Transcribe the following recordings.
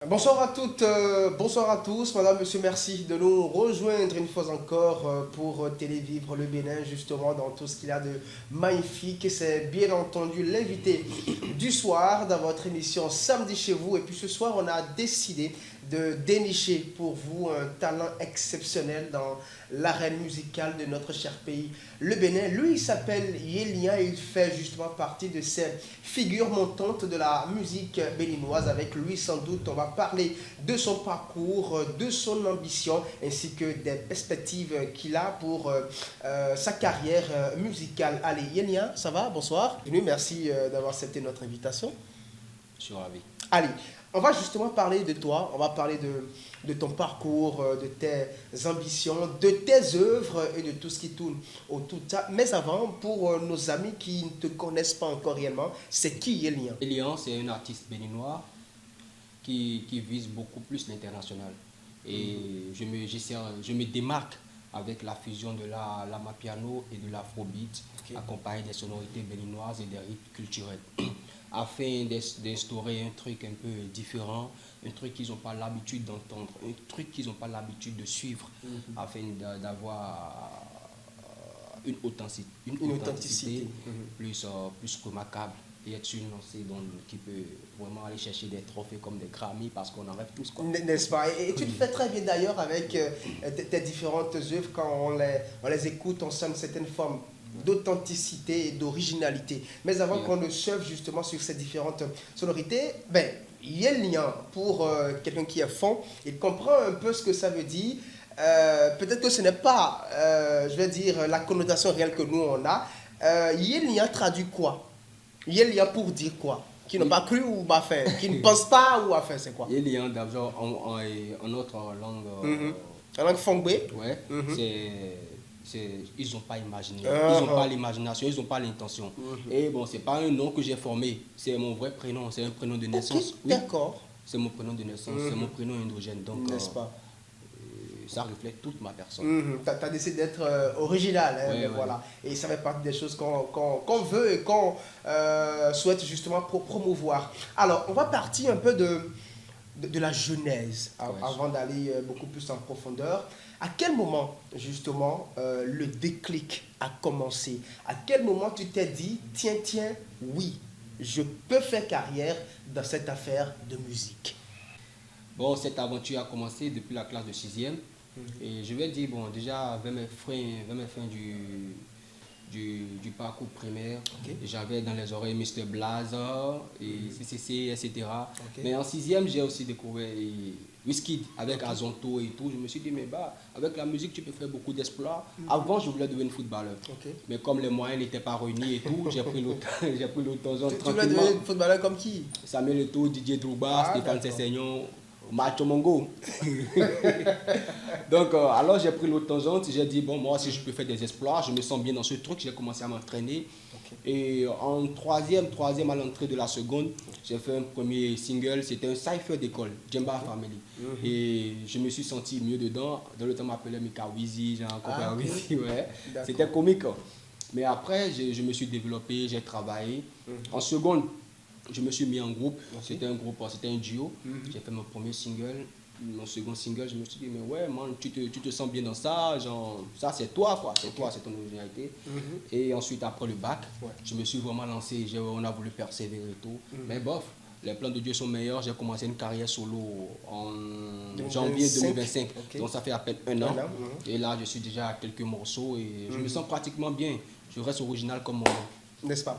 Bonsoir à toutes, bonsoir à tous, madame, monsieur, merci de nous rejoindre une fois encore pour Télévivre le Bénin, justement dans tout ce qu'il y a de magnifique. C'est bien entendu l'invité du soir dans votre émission Samedi chez vous. Et puis ce soir, on a décidé de dénicher pour vous un talent exceptionnel dans l'arène musicale de notre cher pays, le Bénin. Lui, il s'appelle Yélia, il fait justement partie de ces figures montantes de la musique béninoise. Avec lui, sans doute, on va parler de son parcours, de son ambition, ainsi que des perspectives qu'il a pour sa carrière musicale. Allez, Yélia, ça va? Bonsoir. Bienvenue, merci d'avoir accepté notre invitation. Je suis ravi. Allez, on va justement parler de toi, on va parler de ton parcours, de tes ambitions, de tes œuvres et de tout ce qui tourne autour de ça. Mais avant, pour nos amis qui ne te connaissent pas encore réellement, c'est qui Yélian? Elian, c'est un artiste béninois qui vise beaucoup plus l'international. Et je me démarque avec la fusion de l'amapiano et de l'afrobeat, accompagné des sonorités béninoises et des rythmes culturels, afin d'instaurer un truc un peu différent, un truc qu'ils n'ont pas l'habitude d'entendre, un truc qu'ils n'ont pas l'habitude de suivre, afin d'avoir une authenticité plus remarquable et être une lancée qui peut vraiment aller chercher des trophées comme des Grammy parce qu'on en rêve tous, quoi. N'est-ce pas? Et tu le fais très bien d'ailleurs avec tes différentes œuvres. Quand on les écoute, on sent une certaine forme d'authenticité et d'originalité. Mais avant qu'on ne surfe justement sur ces différentes sonorités, ben, Yélian, pour quelqu'un qui est fond, il comprend un peu ce que ça veut dire. Peut-être que ce n'est pas, je vais dire, la connotation réelle que nous on a. Yélian traduit quoi? Yélian pour dire quoi? Qui n'ont pas cru ou pas fait? Qui ne pensent pas ou a fait, c'est quoi? Elian, d'abord, en notre langue, La langue fongbe? ouais, ils n'ont pas imaginé, ils n'ont pas l'imagination, ils n'ont pas l'intention. Et bon, c'est pas un nom que j'ai formé, c'est mon vrai prénom, c'est un prénom de naissance. Oui, d'accord. C'est mon prénom de naissance, c'est mon prénom endogène. Donc, n'est-ce pas? Ça reflète toute ma personne. Tu as décidé d'être original, hein, mais voilà. Et ça fait partie des choses qu'on veut et qu'on souhaite justement promouvoir. Alors, on va partir un peu de la genèse avant d'aller beaucoup plus en profondeur. À quel moment, justement, le déclic a commencé? À quel moment tu t'es dit, tiens, oui, je peux faire carrière dans cette affaire de musique? Bon, cette aventure a commencé depuis la classe de 6e. Et je vais dire, bon, déjà, vers mes fins du parcours primaire, j'avais dans les oreilles Mr. Blazer et CCC, etc. Mais en 6e, j'ai aussi découvert Wizkid avec Azonto et tout. Je me suis dit, mais bah, avec la musique, tu peux faire beaucoup d'exploits. Avant, je voulais devenir footballeur. Mais comme les moyens n'étaient pas réunis et tout, j'ai pris l'automne. Tu voulais devenir footballeur comme qui? Samuel Eto'o, Didier Drogba, Stéphane Sessegnon, Macho Mongo. Donc, alors j'ai pris l'autre tangente, j'ai dit, bon, moi, si je peux faire des exploits, je me sens bien dans ce truc, j'ai commencé à m'entraîner. Et en troisième à l'entrée de la seconde, j'ai fait un premier single, c'était un cypher d'école, Djemba Family. Et je me suis senti mieux dedans. Dans le temps, on m'appelait Mika Wizi, j'ai rencontré Wizi, ouais. C'était comique. Mais après, je me suis développé, j'ai travaillé. En seconde, je me suis mis en groupe, c'était un duo. J'ai fait mon premier single, mon second single, je me suis dit, mais ouais, man, tu te sens bien dans ça, genre, ça c'est toi, quoi, c'est toi, c'est ton originalité. Et ensuite, après le bac, je me suis vraiment lancé, on a voulu persévérer et tout. Mais bof, les plans de Dieu sont meilleurs, j'ai commencé une carrière solo en janvier 2025, donc ça fait à peine un an. Et là, je suis déjà à quelques morceaux et je me sens pratiquement bien, je reste original comme mon nom. N'est-ce pas?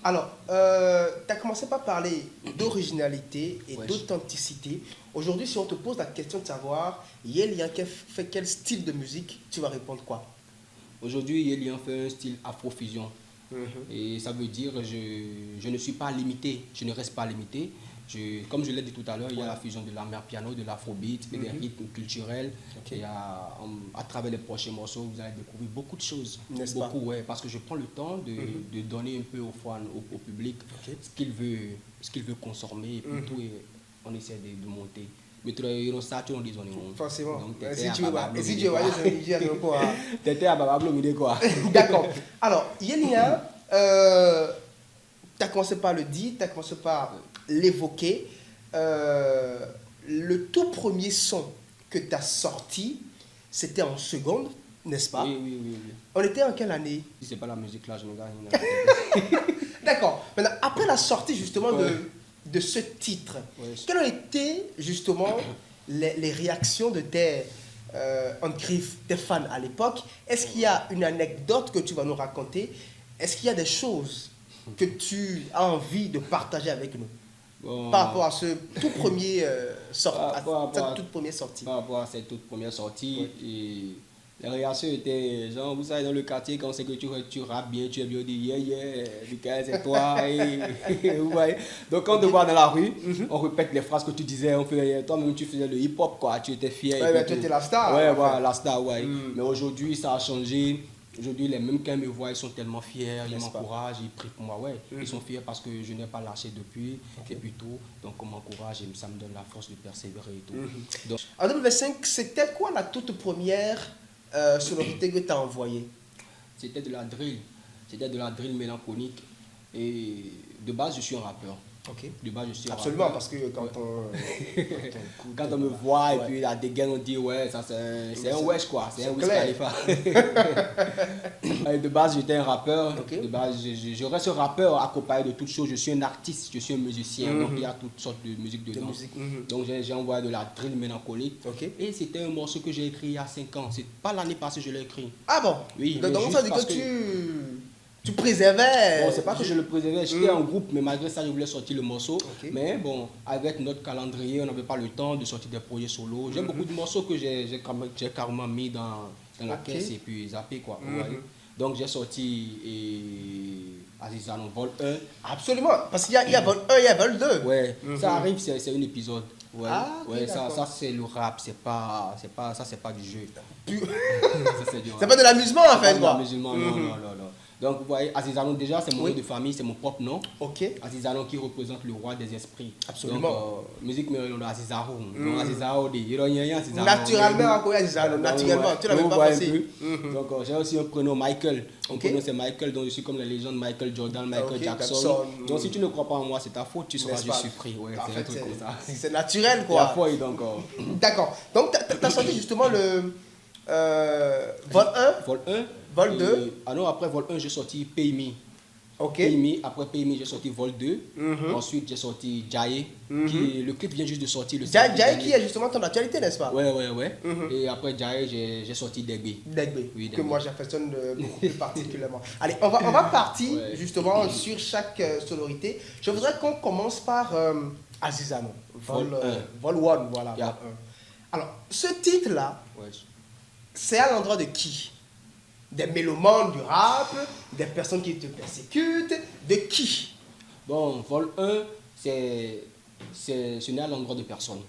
Alors, tu as commencé par parler d'originalité et d'authenticité. Aujourd'hui, si on te pose la question de savoir, Yélian fait quel style de musique, tu vas répondre quoi? Aujourd'hui, Yélian fait un style afrofusion. Et ça veut dire je ne suis pas limité, je ne reste pas limité. Comme je l'ai dit tout à l'heure, il y a la fusion de l'amapiano, de l'afrobeat et des rythmes culturels. Et à travers les prochains morceaux, vous allez découvrir beaucoup de choses. Beaucoup, ouais, parce que je prends le temps de donner un peu au public ce qu'il veut consommer et puis tout, et on essaie de monter. Mais tu as ça, tu en dis forcément. Si tu veux, t'étais à Babablo, quoi. D'accord. Alors, Yélian, tu as commencé par le dire, tu as commencé par l'évoquer. le tout premier son que tu as sorti, c'était en seconde, n'est-ce pas? Oui. On était en quelle année? Si c'est pas la musique là, je me gagne. D'accord. Maintenant, après la sortie justement de ce titre, quelles ont été justement les réactions de tes tes fans à l'époque? Est-ce qu'il y a une anecdote que tu vas nous raconter? Est-ce qu'il y a des choses que tu as envie de partager avec nous par rapport à ce tout premier toute première sortie? Par rapport à cette toute première sortie, et les réactions étaient genre, vous savez, dans le quartier, quand on sait que tu rappes bien, tu es bien, on dit yeah, Michael, c'est toi. Vous voyez. Donc, quand on te voit dans la rue, on répète les phrases que tu disais, toi-même tu faisais le hip-hop, quoi, tu étais fier. Ouais, mais tu étais la star. Ouais, voilà, la star, ouais. Mais aujourd'hui, ça a changé. Aujourd'hui, les mêmes qui me voient, ils sont tellement fiers, ils m'encouragent, ils prient pour moi, ouais. Ils sont fiers parce que je n'ai pas lâché depuis, et puis tout. Donc, on m'encourage et ça me donne la force de persévérer et tout. Donc, en 2025, c'était quoi la toute première sonorité que tu as envoyée? C'était de la drill. C'était de la drill mélancolique. Et de base, je suis un rappeur. Ok. De base, je suis absolument, rappeur. Parce que quand on me voit et puis la dégaine, on dit ouais, ça c'est un wesh quoi, c'est un Wiz Khalifa. De base, j'étais un rappeur. De base, je reste un rappeur accompagné de toutes choses. Je suis un artiste, je suis un musicien. Donc il y a toutes sortes de musique dedans. Donc j'ai envoyé de la drill mélancolique. Et c'était un morceau que j'ai écrit il y a 5 ans. C'est pas l'année passée que je l'ai écrit. Ah bon? Oui. Donc ça dit que tu préservais. Bon, c'est pas que je le préservais, j'étais en groupe, mais malgré ça, je voulais sortir le morceau. Mais bon, avec notre calendrier, on n'avait pas le temps de sortir des projets solo. J'ai beaucoup de morceaux que j'ai carrément mis dans la caisse et puis zappé quoi. Donc j'ai sorti Azizano Vol 1. Absolument, parce qu'il y a Vol 1, il y a Vol 2. Ouais, ça arrive, c'est un épisode. Ouais, ça c'est le rap, c'est pas du jeu. C'est pas de l'amusement en fait quoi. Non. Donc, vous voyez, Azizano, déjà, c'est mon nom de famille, c'est mon propre nom. Azizano qui représente le roi des esprits. Absolument. Donc, musique, mais on a Azizaro. Donc, Azizaro, naturellement, naturellement, tu l'avais pas pensé. Donc, j'ai aussi un prénom Michael. Mon prénom, c'est Michael, donc je suis comme la légende Michael Jordan, Michael Jackson. Donc, si tu ne crois pas en moi, c'est ta faute, tu seras juste surpris. Ouais, c'est un truc comme ça. C'est naturel, quoi. D'accord. Donc, tu as sorti justement le Vol 1. Vol 1. Vol 2. Ah non, après Vol 1, j'ai sorti Pay Me. Après Pay Me, j'ai sorti Vol 2. Ensuite, j'ai sorti Jaye. Le clip vient juste de sortir. Jaye qui est justement ton actualité, n'est-ce pas? Ouais. Et après Jaye, j'ai sorti Degbe. Oui, que moi j'affectionne beaucoup plus particulièrement. Allez, on va partir justement sur chaque sonorité. Je voudrais qu'on commence par Azizano. Vol 1, voilà. Alors, ce titre-là, c'est à l'endroit de qui? Des mélomanes du rap, des personnes qui te persécutent, de qui? Bon, Vol 1, ce n'est à l'endroit de personne.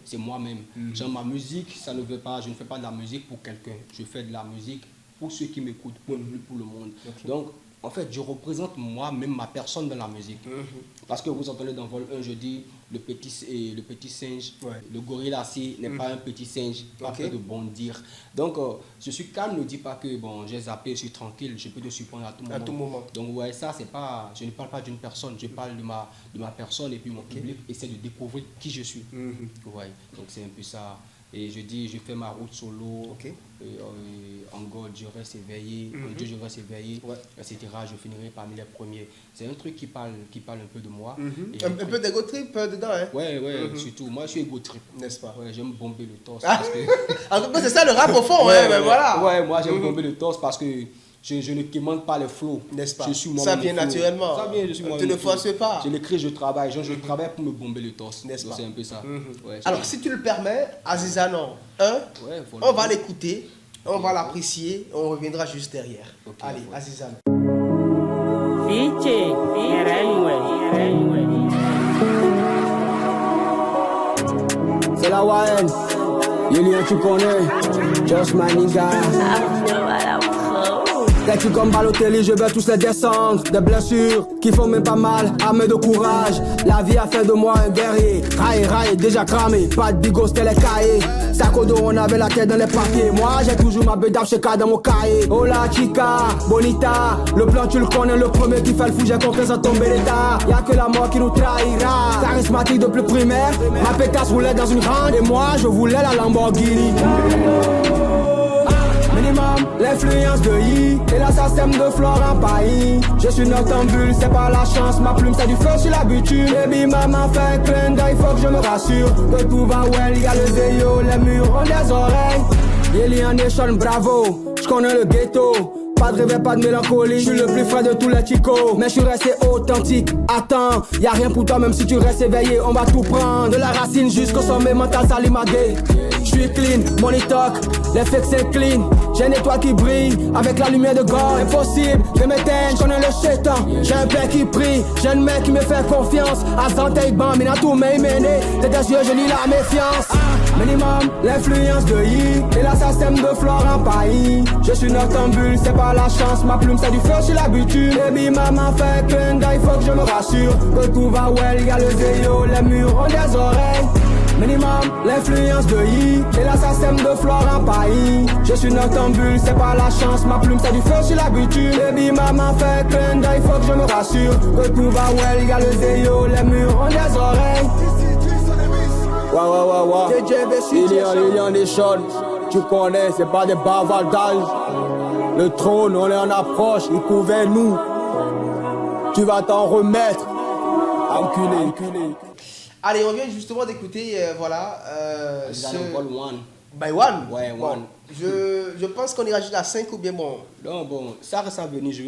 C'est moi-même. Genre ma musique, ça ne veut pas, je ne fais pas de la musique pour quelqu'un. Je fais de la musique pour ceux qui m'écoutent, pour le monde. Donc, en fait, je représente moi-même ma personne dans la musique. Parce que vous entendez dans Vol 1, je dis le petit singe, le gorille assis n'est pas un petit singe, pas fait de bondir. Donc, je suis calme, ne dis pas que bon, j'ai zappé, je suis tranquille, je peux te surprendre à tout moment. Donc, ouais, ça, c'est pas, je ne parle pas d'une personne, je parle de ma personne et puis mon public essaie de découvrir qui je suis. Ouais, donc c'est un peu ça. Et je dis, je fais ma route solo, en God, je reste éveillé, en Dieu, je reste éveillé, etc. Je finirai parmi les premiers. C'est un truc qui parle un peu de moi. Un peu d'ego trip dedans, hein? Ouais, surtout. Moi, je suis ego trip. N'est-ce pas? Ouais, j'aime bomber le torse. En tout cas, c'est ça le rap au fond, voilà. Ouais, moi, j'aime bomber le torse parce que je ne quémande pas les flots. N'est-ce pas? Je suis ça vient naturellement. Ça vient, je suis tu ne forces pas. Je l'écris, je travaille. Je travaille pour me bomber le torse. N'est-ce pas? C'est un peu ça. Alors, si tu le permets, Azizano 1, on va l'écouter, on va l'apprécier, on reviendra juste derrière. Allez, Azizano. C'est la YN. Yélien, tu connais. Just my nigga. Des culs comme Balotelli, je vais tous les descendre. Des blessures qui font même pas mal, armé de courage. La vie a fait de moi un guerrier. Raille, déjà cramé, pas de bigot, c'était les cahiers. Sacodo, on avait la tête dans les papiers. Moi, j'ai toujours ma bédave chez K dans mon cahier. Hola chica, bonita. Le plan, tu le connais, le premier qui fait le fou, j'ai confiance en tomber l'état. Y'a que la mort qui nous trahira. Charismatique depuis primaire, ma pétasse roulait dans une grande. Et moi, je voulais la Lamborghini. Minimum, l'influence de I et l'assassin de Florent Pagny. Je suis noctambule, c'est pas la chance, ma plume c'est du feu sur la bitume. Baby maman fait un clin d'œil, faut que je me rassure que tout va well, y'a le zéyo, les murs ont des oreilles. Alien Nation, bravo, j'connais le ghetto. Pas de réveil, pas de mélancolie, je suis le plus frais de tous les chicos. Mais je suis resté authentique, attends, y'a rien pour toi même si tu restes éveillé. On va tout prendre, de la racine jusqu'au sommet mental, salimadé. Je suis clean, money talk, les fakes c'est clean. J'ai une étoile qui brille, avec la lumière de God. Impossible de m'éteindre, j'connais le chétan. J'ai un père qui prie, j'ai un mec qui me fait confiance. À Zantei Ban, mina tout m'est mené. Tes yeux, je lis la méfiance. Minimum, l'influence de I et l'assassin de Florent Pagny. Je suis noctambule, c'est pas la chance, ma plume c'est du feu sur la bitume. Baby maman fait un clin d'œil, faut que je me rassure que tout va well, y'a le zéyo, les murs ont des oreilles. Minimum, l'influence de I et l'assassin de Florent Pagny. Je suis noctambule, c'est pas la chance, ma plume c'est du feu sur la bitume. Baby maman fait un clin d'œil, faut que je me rassure que tout va well, y'a le zéyo, les murs ont des oreilles. Ouais. Alien Nation, tu connais, c'est pas des bavardages. Le trône, on est en approche, il couvert nous. Tu vas t'en remettre, enculé. Allez, on vient justement d'écouter, voilà, By One. Ouais, bon, One. Je pense qu'on ira jusqu'à 5 ou bien bon. Non, bon, ça reste à venir, je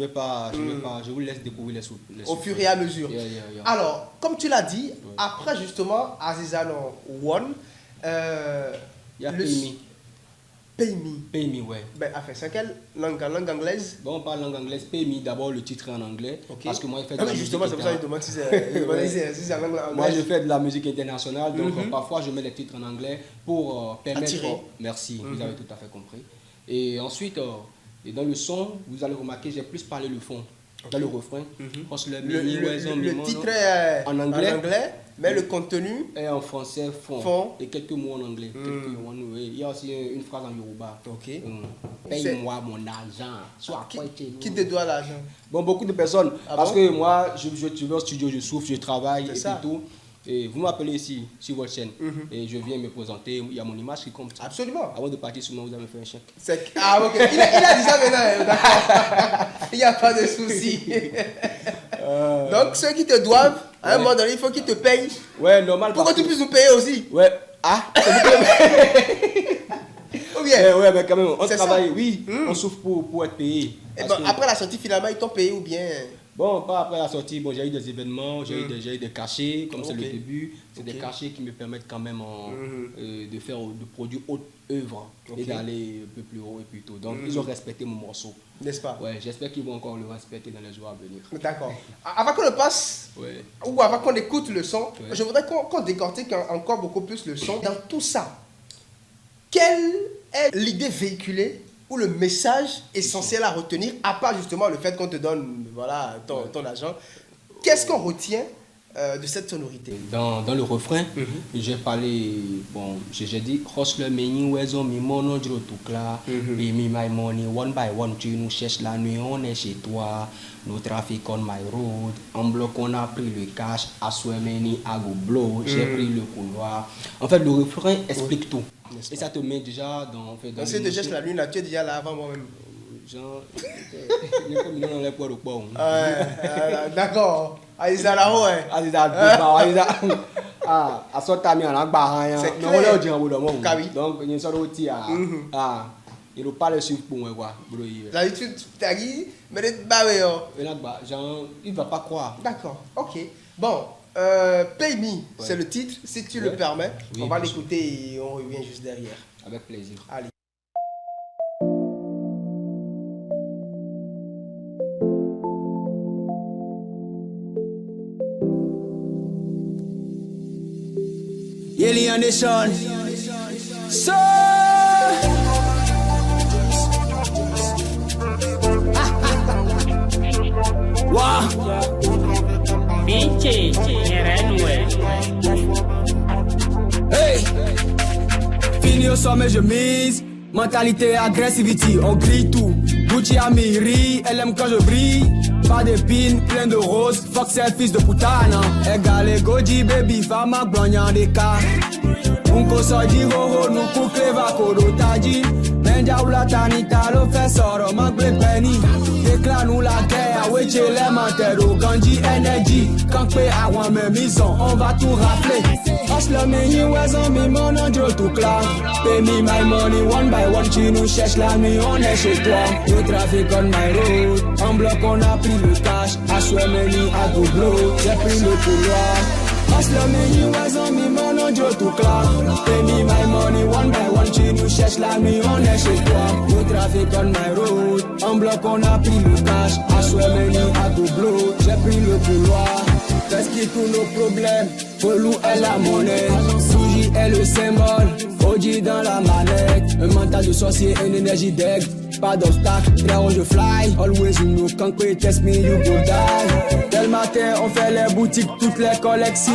vous laisse découvrir les Au fur et à mesure. Yeah. Alors, comme tu l'as dit, après justement Azizano One, il y a Pay Me. Pay Me, ouais. Ben, enfin, c'est quelle langue anglaise? Bon, on parle langue anglaise. Pay Me, d'abord le titre est en anglais. Okay. Parce que moi, je fais de Ah, la mais justement, c'est pour ça que je demande si c'est en langue anglaise. Moi, je fais de la musique internationale, donc parfois je mets les titres en anglais pour permettre. Attirer. Merci, vous avez tout à fait compris. Et ensuite, et dans le son, vous allez remarquer, j'ai plus parlé le fond. Dans le refrain, le titre est en anglais, mais le contenu est en français, fond. Et quelques mots en anglais. Il y a aussi une phrase en Yoruba. Ok. Paye-moi mon argent. Soit qui te doit l'argent? Bon, beaucoup de personnes. Ah parce bon? que moi, je vais au studio, je souffre, je travaille et ça. tout. Et vous m'appelez ici, sur votre chaîne, et je viens me présenter, il y a mon image qui compte. Absolument. Avant de partir, souvent vous avez fait un chèque. Ah ok, il a dit ça maintenant, d'accord. Il n'y a pas de souci. Donc ceux qui te doivent, à un moment donné, il faut qu'ils te payent. Ouais, normal. Pour que tu puisses nous payer aussi. Ouais. Ah. Ou bien. Ouais, mais quand même, on C'est travaille, ça. oui, on souffre pour être payé. Et bon, après la sortie, finalement, ils t'ont payé ou bien. Bon, pas après la sortie, bon, j'ai eu des événements, j'ai eu des cachets, comme c'est le début. C'est des cachets qui me permettent quand même de produire haute œuvre et d'aller un peu plus haut et plus tôt. Donc, ils ont respecté mon morceau. N'est-ce pas? Ouais, j'espère qu'ils vont encore le respecter dans les jours à venir. D'accord. Avant qu'on le passe, ou avant qu'on écoute le son, je voudrais qu'on décortique encore beaucoup plus le son. Dans tout ça, quelle est l'idée véhiculée ou le message essentiel à retenir, à part justement le fait qu'on te donne voilà, ton argent? Qu'est-ce qu'on retient de cette sonorité? Dans le refrain, j'ai parlé, bon, j'ai dit Hustler meni wezo mi mono jiro tukla, pay me my money one by one, tu nous cherches la nuit, on est chez toi, no traffic on my road, en bloc on a pris le cash, à meni I go blow, j'ai pris le couloir. En fait, le refrain explique tout. Et ça te met déjà dans... Donc si tu te cherches la nuit, là, tu es déjà là avant moi-même. Genre, il y a comme dans les poids de poids. D'accord. Aïzalao, ouais. À ce temps-là, on a barré. C'est clair. Donc, il y a une sorte d'outil. Il ne parle sur pour moi. Là, tu t'as dit, mais tu il ne va pas croire. D'accord, ok. Bon, Pay Me, c'est le titre, si tu le permets. On va l'écouter et on revient juste derrière. Avec plaisir. Allez. Alien Nation. So Wah. Hey. Fini au sommet, je mise. Mentalité, agressivity, on crie tout. Gucci Amiri, elle aime quand je brille. Pas d'épines, plein de roses. Fuck selfies de putana. Égale goji baby, fama blonde des cas. Unko so di ho no kukleva kodo taji. Menja ula tanita lo fait soro mangle penny. Déclare nous la guerre, weche l'élémentaire au Ganji Energy. Quand pe à one même maison, on va tout rappeler. Hustle me you was on me mon andro tout clair. Pay me my money one by one, tu nous cherches la nuit, on est chez toi. Le trafic on my road, en bloc on a pris le cash. I swear many à double, j'ai pris le couloir. Hustle me you was on me mon andro tout clair. Pay me my money one by one, tu nous cherches la nuit, on est chez toi. Le trafic on my road, en bloc on a pris le cash. I swear many à double, j'ai pris le couloir. Qu'est-ce qui tous nos problèmes? Polou est la monnaie, Souji est le symbole, Oji dans la manette. Un mental de sorcier, une énergie d'aigle. Pas d'obstacle, frérot je fly. Always you know, quand you test me you go die. Tel matin on fait les boutiques, toutes les collections.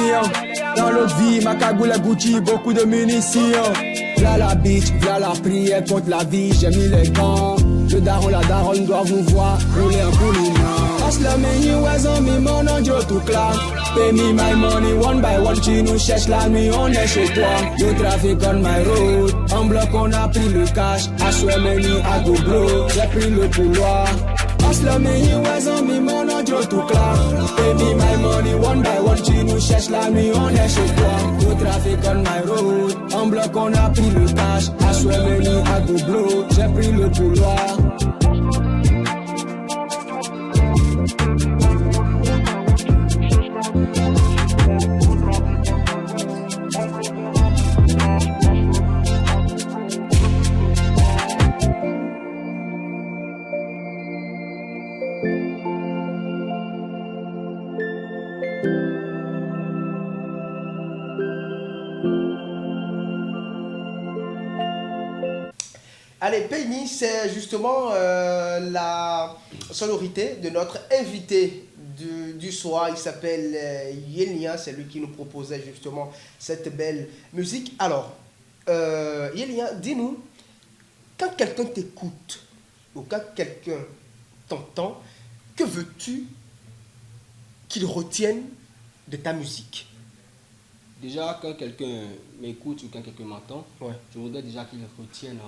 Dans l'autre vie, ma cagoule est Gucci, beaucoup de munitions. V'là la bitch, v'là la prière contre la vie, j'ai mis les gants. Le daron, la daronne doit vous voir rouler un boulinon. Hustle me, you was on me, mon andro tout clair. Pay me my money one by one, tu nous cherches la nuit, on est chez toi. Le trafic on my road, en bloc on a pris le cash. I swear many à double, j'ai pris le couloir. Hustle me, you was on me, mon andro tout clair. Pay me my money one by one, tu nous cherches la nuit, on est chez toi. Le trafic on my road, en bloc on a pris le cash. I swear many à double, j'ai pris le couloir. Allez, Paymi, c'est justement la sonorité de notre invité du soir. Il s'appelle Yélia, c'est lui qui nous proposait justement cette belle musique. Alors, Yélia, dis-nous, quand quelqu'un t'écoute ou quand quelqu'un t'entend, que veux-tu qu'il retienne de ta musique? Déjà, quand quelqu'un m'écoute ou quand quelqu'un m'entend, Ouais. je voudrais déjà qu'il retienne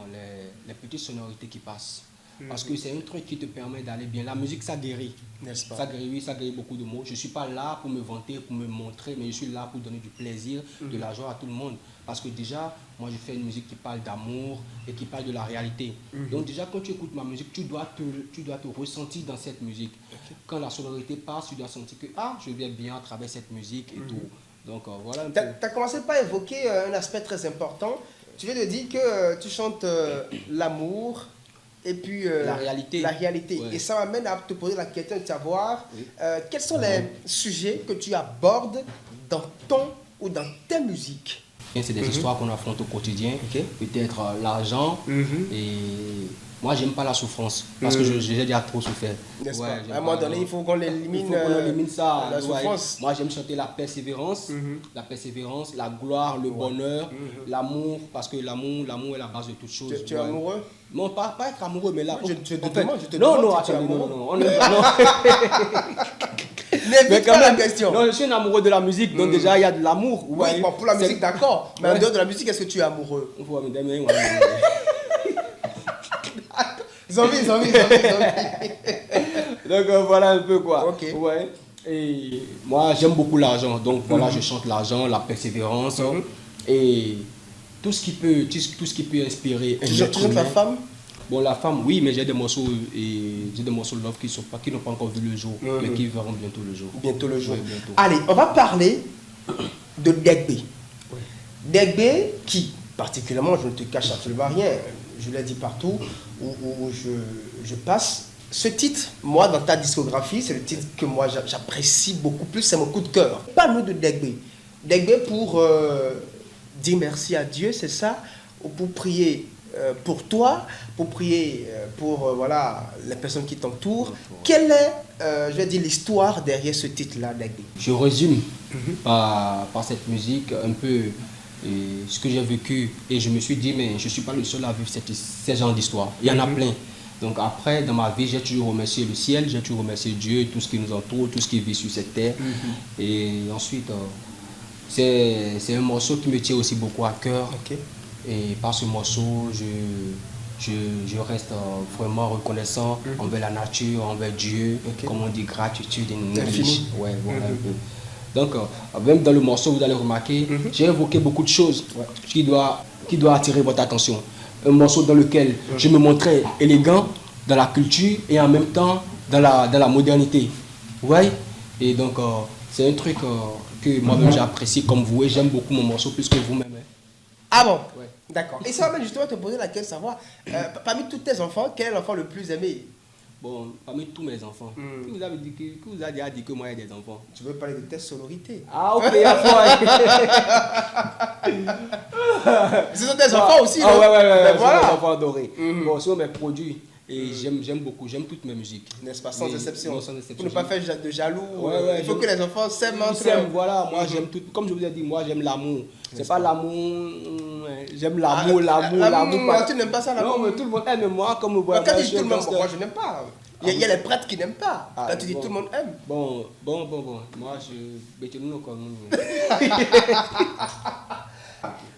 les petites sonorités qui passent. Parce que c'est un truc qui te permet d'aller bien. La musique, ça guérit. N'est-ce pas? Ça guérit, oui, ça guérit beaucoup de mots. Je ne suis pas là pour me vanter, pour me montrer, mais je suis là pour donner du plaisir, de la joie à tout le monde. Parce que déjà, moi, je fais une musique qui parle d'amour et qui parle de la réalité. Donc déjà, quand tu écoutes ma musique, tu dois te ressentir dans cette musique. Quand la sonorité passe, tu dois sentir que je vais bien à travers cette musique et tout. Donc voilà un Tu peu. as commencé par évoquer un aspect très important. Tu viens de dire que tu chantes l'amour et puis La réalité. Ouais. Et ça m'amène à te poser la question de savoir quels sont les sujets que tu abordes dans ton ou dans tes musiques. C'est des histoires qu'on affronte au quotidien. Peut-être l'argent et moi j'aime pas la souffrance parce que j'ai déjà trop souffert. N'est-ce pas? À un moment donné, il faut qu'on élimine ça. la souffrance. Moi j'aime chanter la persévérance, la gloire, le bonheur, l'amour, parce que l'amour est la base de toute chose. Tu es amoureux? Non, pas être amoureux, mais là. Je te demande Non, si tu es attendez, amoureux. non. N'évite pas la question. Non, je suis un amoureux de la musique, donc déjà il y a de l'amour. Oui, bon, pour la musique, d'accord. Mais en dehors de la musique, est-ce que tu es amoureux? Zombie. Donc voilà un peu quoi. Ok. Ouais. Et moi j'aime beaucoup l'argent, donc voilà, je chante l'argent, la persévérance et tout ce qui peut inspirer un Tu être chantes la humain. femme? Bon, la femme, oui, mais j'ai des morceaux de love qui n'ont pas encore vu le jour, mais qui verront bientôt le jour. Bientôt le jour. Ouais, bientôt. Allez, on va parler de Degbe. Degbe qui, particulièrement, je ne te cache absolument rien, je l'ai dit partout où je passe. Ce titre, moi, dans ta discographie, c'est le titre que moi j'apprécie beaucoup plus, c'est mon coup de cœur. Parle-nous de Degbe. Degbe pour dire merci à Dieu, c'est ça? Ou pour prier pour toi, pour prier pour voilà, les personnes qui t'entourent. Quelle est, je vais dire, l'histoire derrière ce titre-là, Degbe? Je résume par cette musique un peu ce que j'ai vécu et je me suis dit, mais je ne suis pas le seul à vivre ces genres d'histoire. Il y en a plein. Donc après, dans ma vie, j'ai toujours remercié le ciel, j'ai toujours remercié Dieu, tout ce qui nous entoure, tout ce qui vit sur cette terre. Et ensuite, c'est un morceau qui me tient aussi beaucoup à cœur. Et par ce morceau, je reste vraiment reconnaissant envers la nature, envers Dieu, comme on dit, gratitude infini. Ouais, voilà un peu. Donc, même dans le morceau, vous allez remarquer, j'ai évoqué beaucoup de choses qui doivent attirer votre attention. Un morceau dans lequel je me montrais élégant dans la culture et en même temps dans la modernité. Ouais. Et donc, c'est un truc que moi-même j'apprécie comme vous et j'aime beaucoup mon morceau plus que vous-même. Ah bon? Ouais. D'accord. Et ça va justement te poser la question, savoir, parmi tous tes enfants, quel est l'enfant le plus aimé? Bon, parmi tous mes enfants, qui vous a déjà dit que moi j'ai des enfants? Tu veux parler de tes sonorités? Ah ok, à fois. Ce sont tes enfants aussi, non? Ah ouais, ben voilà. Ce sont des enfants adorés. Bon, ce sont mes produits. Et j'aime beaucoup, j'aime toutes mes musiques. N'est-ce pas, sans exception. Non, sans exception. Pour ne pas faire de jaloux, ouais, il faut que les enfants s'aiment entre eux. Voilà, moi j'aime tout. Comme je vous ai dit, moi j'aime l'amour. C'est pas l'amour, j'aime l'amour, l'amour. Tu n'aimes pas ça, l'amour? Non, mais tout le monde aime moi, comme vous voyez. Quand tu dis tout le monde, moi je n'aime pas. Il y a les prêtres qui n'aiment pas. Quand tu dis tout le monde aime. Bon. Moi je...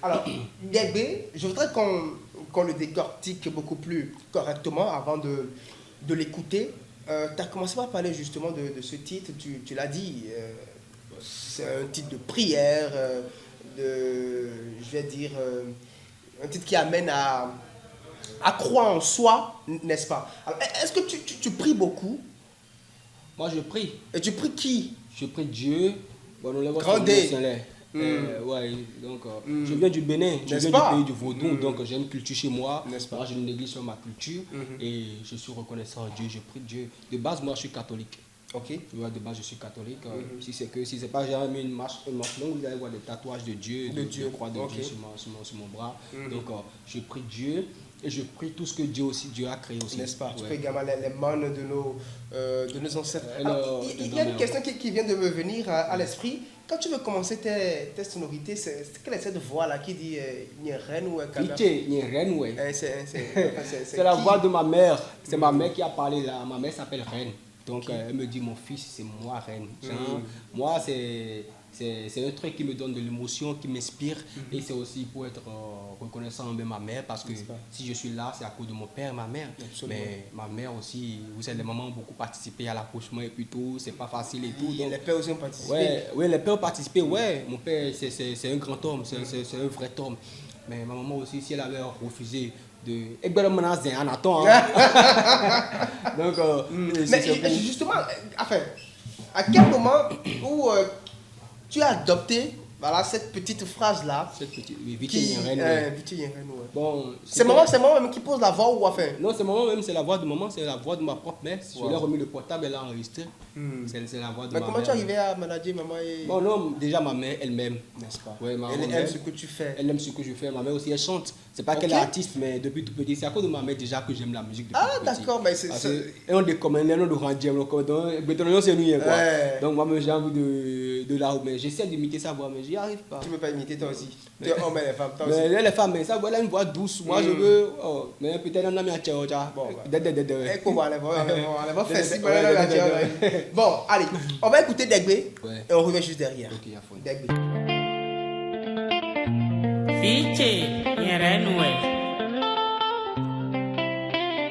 Alors, Degbe, je voudrais qu'on le décortique beaucoup plus correctement avant de l'écouter. Tu as commencé par parler justement de ce titre, tu l'as dit, c'est un titre de prière, je vais dire, un titre qui amène à croire en soi, n'est-ce pas? Alors, est-ce que tu pries beaucoup? Moi je prie. Et tu pries qui? Je prie Dieu. Bon, ouais, donc je viens du Bénin, je viens du pays du Vaudou, donc j'ai une culture chez moi. Moi, je néglige pas ma culture et je suis reconnaissant à Dieu, je prie Dieu. De base, moi je suis catholique. Ok. Ouais, de base, je suis catholique. Si c'est pas j'ai mis une marche longue, vous allez voir des tatouages de Dieu, de croix de Dieu sur mon bras. Donc je prie Dieu. Et je prie tout ce que Dieu a créé aussi. N'est-ce pas? Tu pries également les mannes de nos ancêtres. Il y a une question qui vient de me venir à l'esprit. Quand tu veux commencer tes sonorités, quelle est cette voix-là qui dit ni reine ou c'est la voix de ma mère. C'est ma mère qui a parlé là. Ma mère s'appelle Reine. Donc elle me dit mon fils, c'est moi Reine. Moi c'est un truc qui me donne de l'émotion, qui m'inspire et c'est aussi pour être reconnaissant envers ma mère parce que si je suis là, c'est à cause de mon père et ma mère. Absolument. Mais ma mère aussi, vous savez, les mamans ont beaucoup participé à l'accouchement et puis tout, c'est pas facile et tout. Donc, les pères aussi ont participé. Ouais, les pères ont participé, ouais. Mon père, c'est un grand homme, c'est un vrai homme. Mais ma maman aussi, si elle avait refusé de... Donc, mais justement, enfin, à quel moment où tu as adopté cette petite phrase-là? Cette petite... Bon, c'est maman même qui pose la voix ou enfin? Non, c'est maman même, c'est la voix de maman, c'est la voix de ma propre mère. Je lui ai remis le portable, elle a enregistré. C'est la voix de ma mère. Mais comment tu es arrivé à manager maman et... Bon, non, déjà ma mère, elle m'aime. N'est-ce pas? Ouais, elle aime ce que tu fais. Elle aime ce que je fais. Ma mère aussi, elle chante. C'est pas qu'elle est artiste, mais depuis tout petit, c'est à cause de ma mère déjà que j'aime la musique depuis tout petit. D'accord, mais c'est... Et on décommande, on de rendre, c'est nous, quoi. Donc moi, j'ai envie de la remettre. J'essaie d'imiter sa voix, mais j'y arrive pas. Tu ne peux pas imiter toi aussi. Tu es homme et les femmes, toi aussi. Mais les femmes, ça, elle a une voix douce. Moi, je veux... mais peut-être on a mis un tchao, bon, bon, allez, on va écouter Degbe et on revient juste derrière. Ok, à fond. Degbe.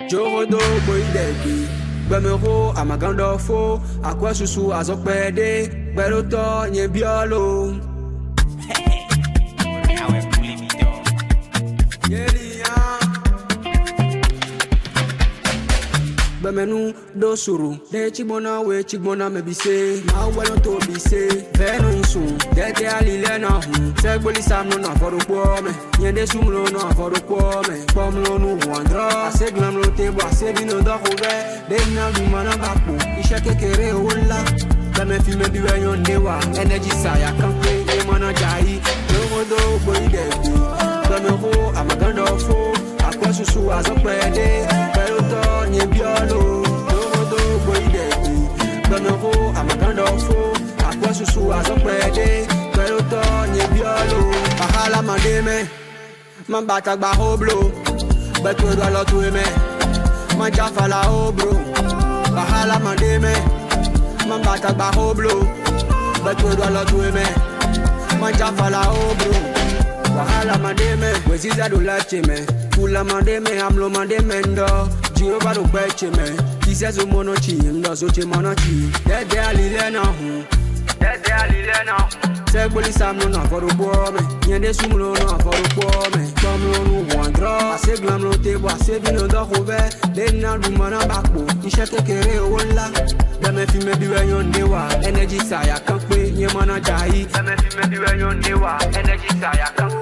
Jorodo boy Degbe, Bamero amagandofo, akwa susu azokpede, beroto nye biolo. Bamenu do suru de chigbona me bise ma welo to bise veno insu de te alile na hu se gboli sam no na fodo po me yende sumlo no fodo po me pomlo no wandra ase glam lo te bo ase bi no do ko be de na du mana bapo ise kekere ola ba me fi me bi we yon dewa energy sa ya kan pe e mana jai do boy de ba me ho amagando fo azopede, peloton nye biolo, dodo boideki, bemero amagandofo, akwa susu azopede, peloton nye biolo, bahala mandeme, mambata gba hoblo, beto do lo tueme, manja fala obro, bahala mandeme, mambata gba hoblo, beto do lo tueme, manja fala obro. Wahala mandeme, weziza do lache me. Kula mandeme, amlo mandeme ndo. Jehovah do beche me. Kisezo monochi, ndo zoche monochi. Dede alile na hu. Dede alile na hu. Segboli samlo na foru bo me. Nyende sumlo na foru bo me. Tomlo nu wandro. Ase glamlo tebo, ase vino do khove. Dena du mana bakbo. Ishe kekere owola. Deme fi me biwe yonde wa. Energy saya kankwe, nye mana jai. Deme fi me biwe yonde wa. Energy saya kankwe.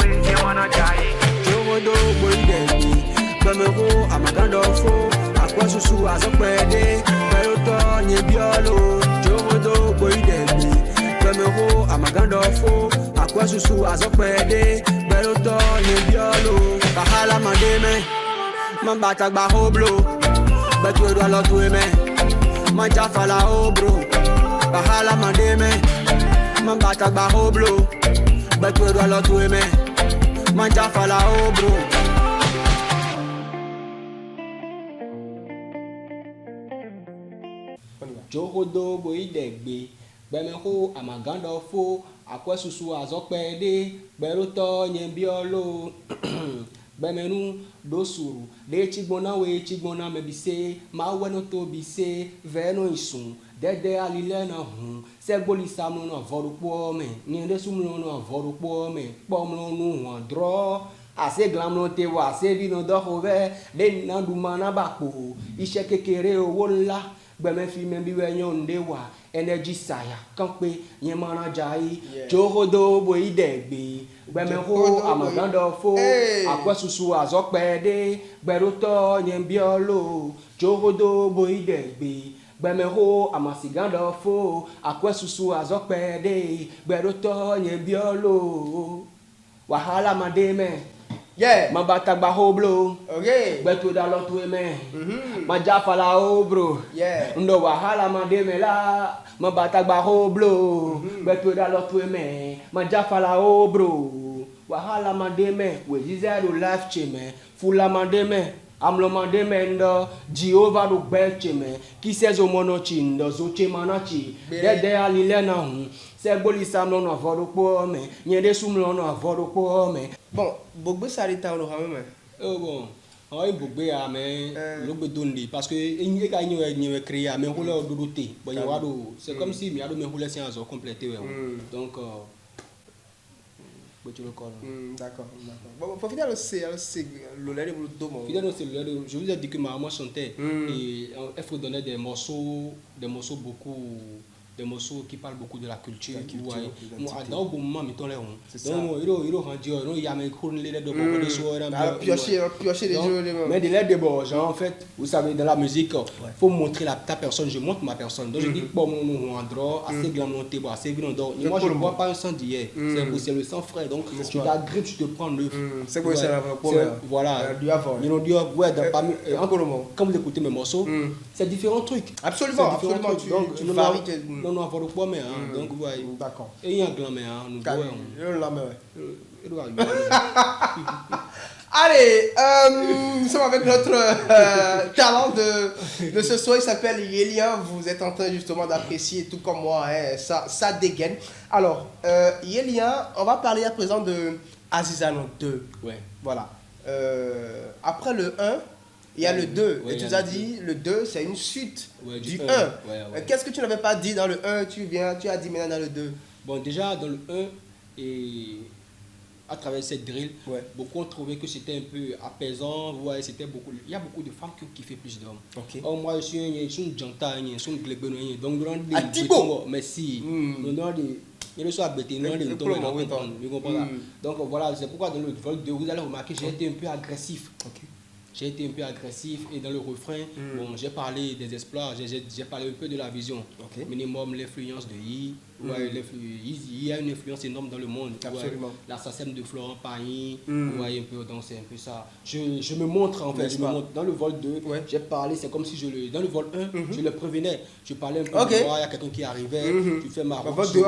Jogodo boideki, bemero amagandofo, akwa susu azopede, peloton nye biolo. Jogodo boideki, bemero amagandofo, akwa susu azopede, peloton nye biolo. Bahala mandeme, mambata gba hoblo, betu do lo tueme, manja fala obro. Bahala mandeme, mambata gba hoblo, betu do lo tueme. Manja fala obro. Jogodo boidegbe, bemero amagandofo, akwa susu azopede, beroto nyembiolo. Bemenu dosuru, de chigbona we chigbona mebise, ma weno to bise, veno isun. Dede alile na hun, segboli samlo na vorupo me, nyende sumlo na vorupo me, pomlo nu wandro, ase glamlo te wa, ase vino do hove, de nanduma na bakpo, ishe kekere owola, beme fi membiwe nyonde wa, energy saya, kankpe, nyemana jai, johodo boidegbe, beme ho amagandofo, akwa susu azokpede, beroto nyembiolo, johodo boidegbe, Bemero amasigandofo, akwa susu azokpede, beroto nye biolo. Wahala mandeme, mabata gba hoblo, beto da lotu eme, majafala obro, ndo wahala mandeme la, mabata gba hoblo, beto da lotu eme, majafala obro. Wahala mandeme, weziza do life cheme, fula mandeme. Amlo mandeme ndo, Jehovah do beche me, kisezo monochi ndo zoche manachi, dede alile na hun, segboli samlo na vorupo me, nyende sumlo na vorupo me. Bon, Bogbe s'arrêta on aura même. Oh bon, on Bogbe a mais l'obé donné parce que il y a une créé mais on l'a dodoté. Bon il y a c'est comme si il y a mais on l'a séance complété donc d'accord. Bon, pour finir, c'est le lait de l'eau. Je vous ai dit que ma maman chantait et elle faut donner des morceaux beaucoup. Des morceaux qui parlent beaucoup de la culture. Moi, dans le moment, mettons les ronds. Donc, il y a mes cours de soir. Piocher des jeux. Mais des lettres de bord, en fait, vous savez, dans la musique, il faut montrer ta personne. Je montre ma personne. Donc, je dis, bon, mon endroit, assez grand, assez grand. Moi, je ne vois pas un sang d'hier. C'est le sang frais. Donc, tu t'agrippes, tu te prends l'œuf. C'est quoi, c'est la première. Voilà. Quand vous écoutez mes morceaux, c'est différents trucs. Absolument. Tu varies. Non, avoir le poids, mais donc, ouais. D'accord. Et il y a un glamé, nous Allez, nous sommes avec notre talent de ce soir, il s'appelle Yelian. Vous êtes en train justement d'apprécier, tout comme moi, ça dégaine. Alors, Yelian, on va parler à présent de Azizano 2. Ouais. Voilà. Après le 1, il y a le 2. Et tu nous as dit, le 2, c'est une suite du 1. Qu'est-ce que tu n'avais pas dit dans le 1, tu as dit maintenant dans le 2? Bon, déjà, dans le 1, et à travers cette drill, beaucoup ont trouvé que c'était un peu apaisant. C'était beaucoup. Il y a beaucoup de femmes qui font plus d'hommes. Okay. Oh, moi, je suis un janta, je suis un glébeno. Donc, durant des. Ah, Thibaut! Merci. Durant des. Il le soit bêté, non, les tombes, donc voilà, c'est pourquoi dans le vol 2, vous allez remarquer que j'ai été un peu agressif. j'ai été un peu agressif et dans le refrain, bon, j'ai parlé des exploits, j'ai parlé un peu de la vision. Minimum, l'influence de I. Ouais, il y a une influence énorme dans le monde. Absolument. Ouais, la SACEM de Florent Pagny, ouais, un peu, donc c'est un peu ça. Je me montre en fait, je me montre. Dans le vol 2, j'ai parlé, c'est comme si dans le vol 1, je le prévenais. Je parlais un peu de moi, il y a quelqu'un qui arrivait, tu fais ma route. Vol 2,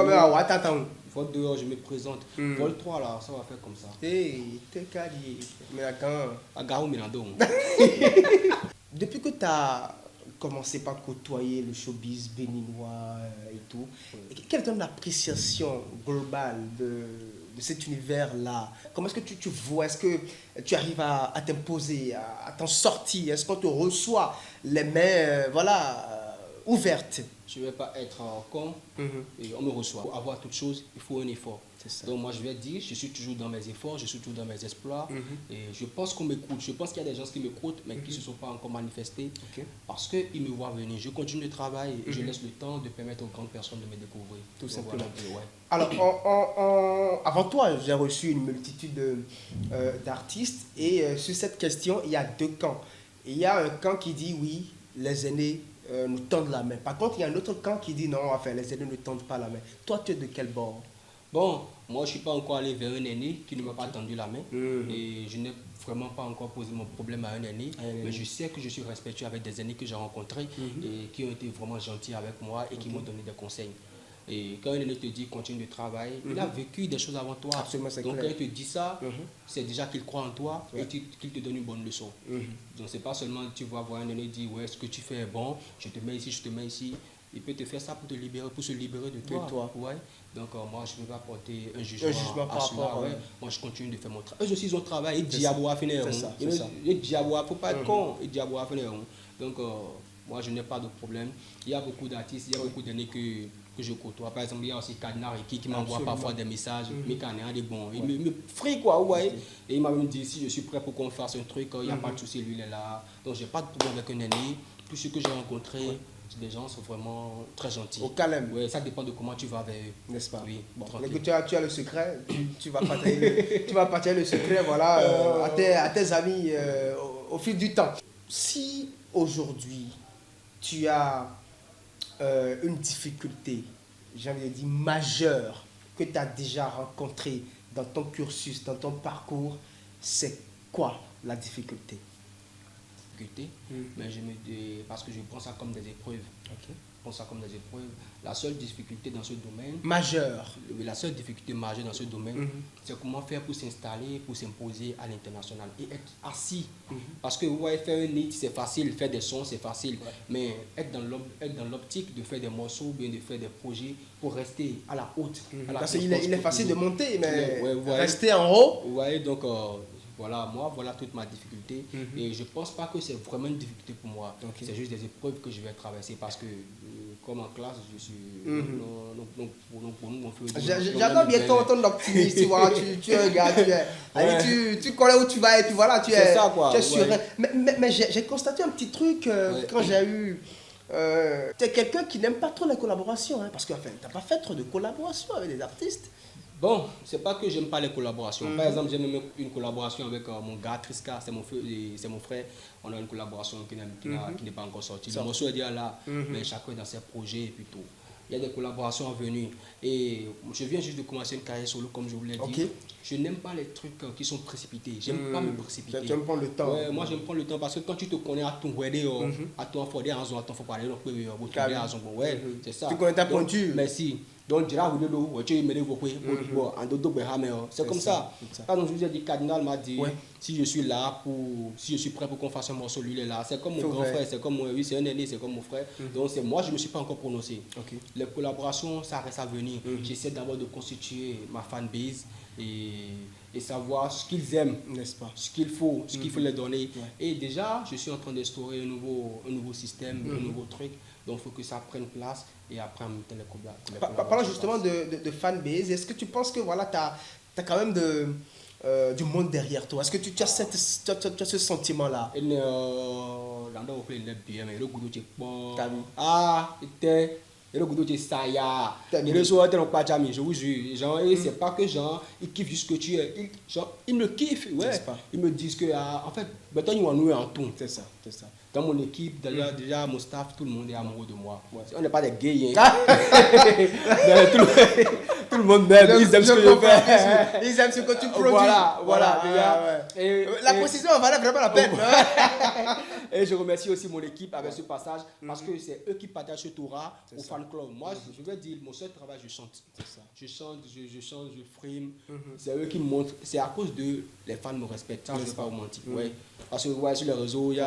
Vol 2, je me présente. Vol 3, là, ça va faire comme ça. Hey, t'es calé. Mais Agarou Mirando. Depuis que tu as commencé par côtoyer le showbiz béninois et tout, quelle est ton appréciation globale de cet univers-là? Comment est-ce que tu vois? Est-ce que tu arrives à t'imposer, à t'en sortir? Est-ce qu'on te reçoit les mains ouvertes? Je ne vais pas être con et on me reçoit. Pour avoir toute chose, il faut un effort. Donc moi je vais dire, je suis toujours dans mes efforts, je suis toujours dans mes exploits et je pense qu'on m'écoute. Je pense qu'il y a des gens qui m'écoutent mais qui ne se sont pas encore manifestés parce qu'ils me voient venir. Je continue le travail et je laisse le temps de permettre aux grandes personnes de me découvrir. Tout simplement. Voilà. Alors, avant toi, j'ai reçu une multitude d'artistes et sur cette question, il y a deux camps. Il y a un camp qui dit oui, les aînés nous tendent la main. Par contre, il y a un autre camp qui dit non, enfin, les aînés ne tendent pas la main. Toi, tu es de quel bord? Bon, moi je ne suis pas encore allé vers un aîné qui ne m'a pas tendu la main et je n'ai vraiment pas encore posé mon problème à un aîné, mais je sais que je suis respectueux avec des aînés que j'ai rencontrés et qui ont été vraiment gentils avec moi et qui m'ont donné des conseils. Et quand un aîné te dit continue de travailler, il a vécu des choses avant toi. Absolument, c'est donc clair. quand il te dit ça, c'est déjà qu'il croit en toi et qu'il te donne une bonne leçon. Donc c'est pas seulement tu vas voir un aîné dire ouais ce que tu fais est bon, je te mets ici, je te mets ici. Il peut te faire ça pour te libérer, pour se libérer de toi. Ouais. Donc moi je ne vais pas porter un jugement par rapport. Moi je continue de faire mon travail. Eux aussi ils ont travaillé, ils disent à boire à finir. C'est ça. Ils disent à boire, il ne faut pas être con, ils disent à boire à finir. Donc moi je n'ai pas de problème. Il y a beaucoup d'artistes, il y a beaucoup d'aînés que je côtoie. Par exemple, il y a aussi Kadnar qui m'envoie parfois des messages, mais Kadnar est bon. Il me frie quoi, ouais. Et il m'a même dit si je suis prêt pour qu'on fasse un truc, il n'y a pas de souci, lui il est là. Donc j'ai pas de problème avec un aîné. Tous ceux que j'ai rencontrés, les gens sont vraiment très gentils. Au calme. Ouais, ça dépend de comment tu vas vers eux. N'est-ce pas? Oui. Bon, tu as le secret, tu vas partager le secret voilà, à tes amis au fil du temps. Si aujourd'hui tu as une difficulté, j'ai envie de dire majeure, que tu as déjà rencontrée dans ton cursus, dans ton parcours, c'est quoi la difficulté? Mais parce que je prends ça comme des épreuves. Je prends ça comme des épreuves. La seule difficulté dans ce domaine... Majeure. La seule difficulté majeure dans ce domaine, c'est comment faire pour s'installer, pour s'imposer à l'international et être assis. Parce que ouais, faire un hit, c'est facile, faire des sons, c'est facile. Mais être dans l'optique de faire des morceaux, ou bien de faire des projets pour rester à la haute. Parce qu'il est facile de monter, mais rester en haut... Ouais, donc... voilà toute ma difficulté et je pense pas que c'est vraiment une difficulté pour moi. C'est juste des épreuves que je vais traverser parce que comme en classe je suis j'adore bien ton optimisme, tu vois, tu es un gars, tu connais où tu vas et puis voilà, tu es sûr. Mais j'ai constaté un petit truc quand j'ai eu tu es quelqu'un qui n'aime pas trop les collaborations, parce que enfin, tu n'as pas fait trop de collaborations avec des artistes. Bon, c'est pas que j'aime pas les collaborations. Par exemple, j'aime une collaboration avec mon gars Triska, c'est mon frère. On a une collaboration qui n'est pas encore sortie. Le morceau est déjà là, mais chacun dans ses projets et puis tout. Il y a des collaborations à venir. Et je viens juste de commencer une carrière solo, comme je vous l'ai dit. Je n'aime pas les trucs qui sont précipités. J'aime pas me précipiter. Tu aimes prendre le temps. Ouais, moi, j'aime prendre le temps parce que quand tu te connais à ton wedding, à ton fondé, à ton faut parler, c'est ça. Tu connais ta pointure. Merci. Donc, c'est comme ça. Quand je vous ai dit, Cardinal m'a dit, si je suis là, si je suis prêt pour qu'on fasse un morceau, lui il est là. C'est comme mon grand frère, c'est comme oui, c'est un aîné, c'est comme mon frère. Donc, moi, je ne me suis pas encore prononcé. Les collaborations, ça reste à venir. J'essaie d'abord de constituer ma fanbase et savoir ce qu'ils aiment, n'est-ce pas, ce qu'il faut les donner. Et déjà, je suis en train d'instaurer un nouveau système, un nouveau truc. Donc, il faut que ça prenne place et après, en même temps, les Parlant justement de fanbase, est-ce que tu penses que voilà, tu as quand même du monde derrière toi? Est-ce que tu as ce sentiment-là? Et le goudou, ça y a. Et le soir, t'es pas jamais, je vous jure. Genre, c'est pas que genre, ils kiffent juste que tu es. Ils me kiffent, ouais. Ils me disent que, en fait, maintenant, ils vont nous en tout. C'est ça, c'est ça. Dans mon équipe, déjà mon staff, tout le monde est amoureux de moi. Ouais. On n'est pas des gays. Hein. tout le monde m'aime, ils aiment ce que je fais. Ils aiment ce que tu produis. Voilà. La précision en valait vraiment la peine. Et je remercie aussi mon équipe avec ce passage parce que c'est eux qui partagent ce tour-là au fan club. Moi, je vais dire, mon seul travail, je chante. Je chante, je frime. C'est eux qui me montrent. C'est à cause de les fans me respectent. Ça, je ne vais pas vous mentir. Ouais. Parce que ouais, sur les réseaux, il y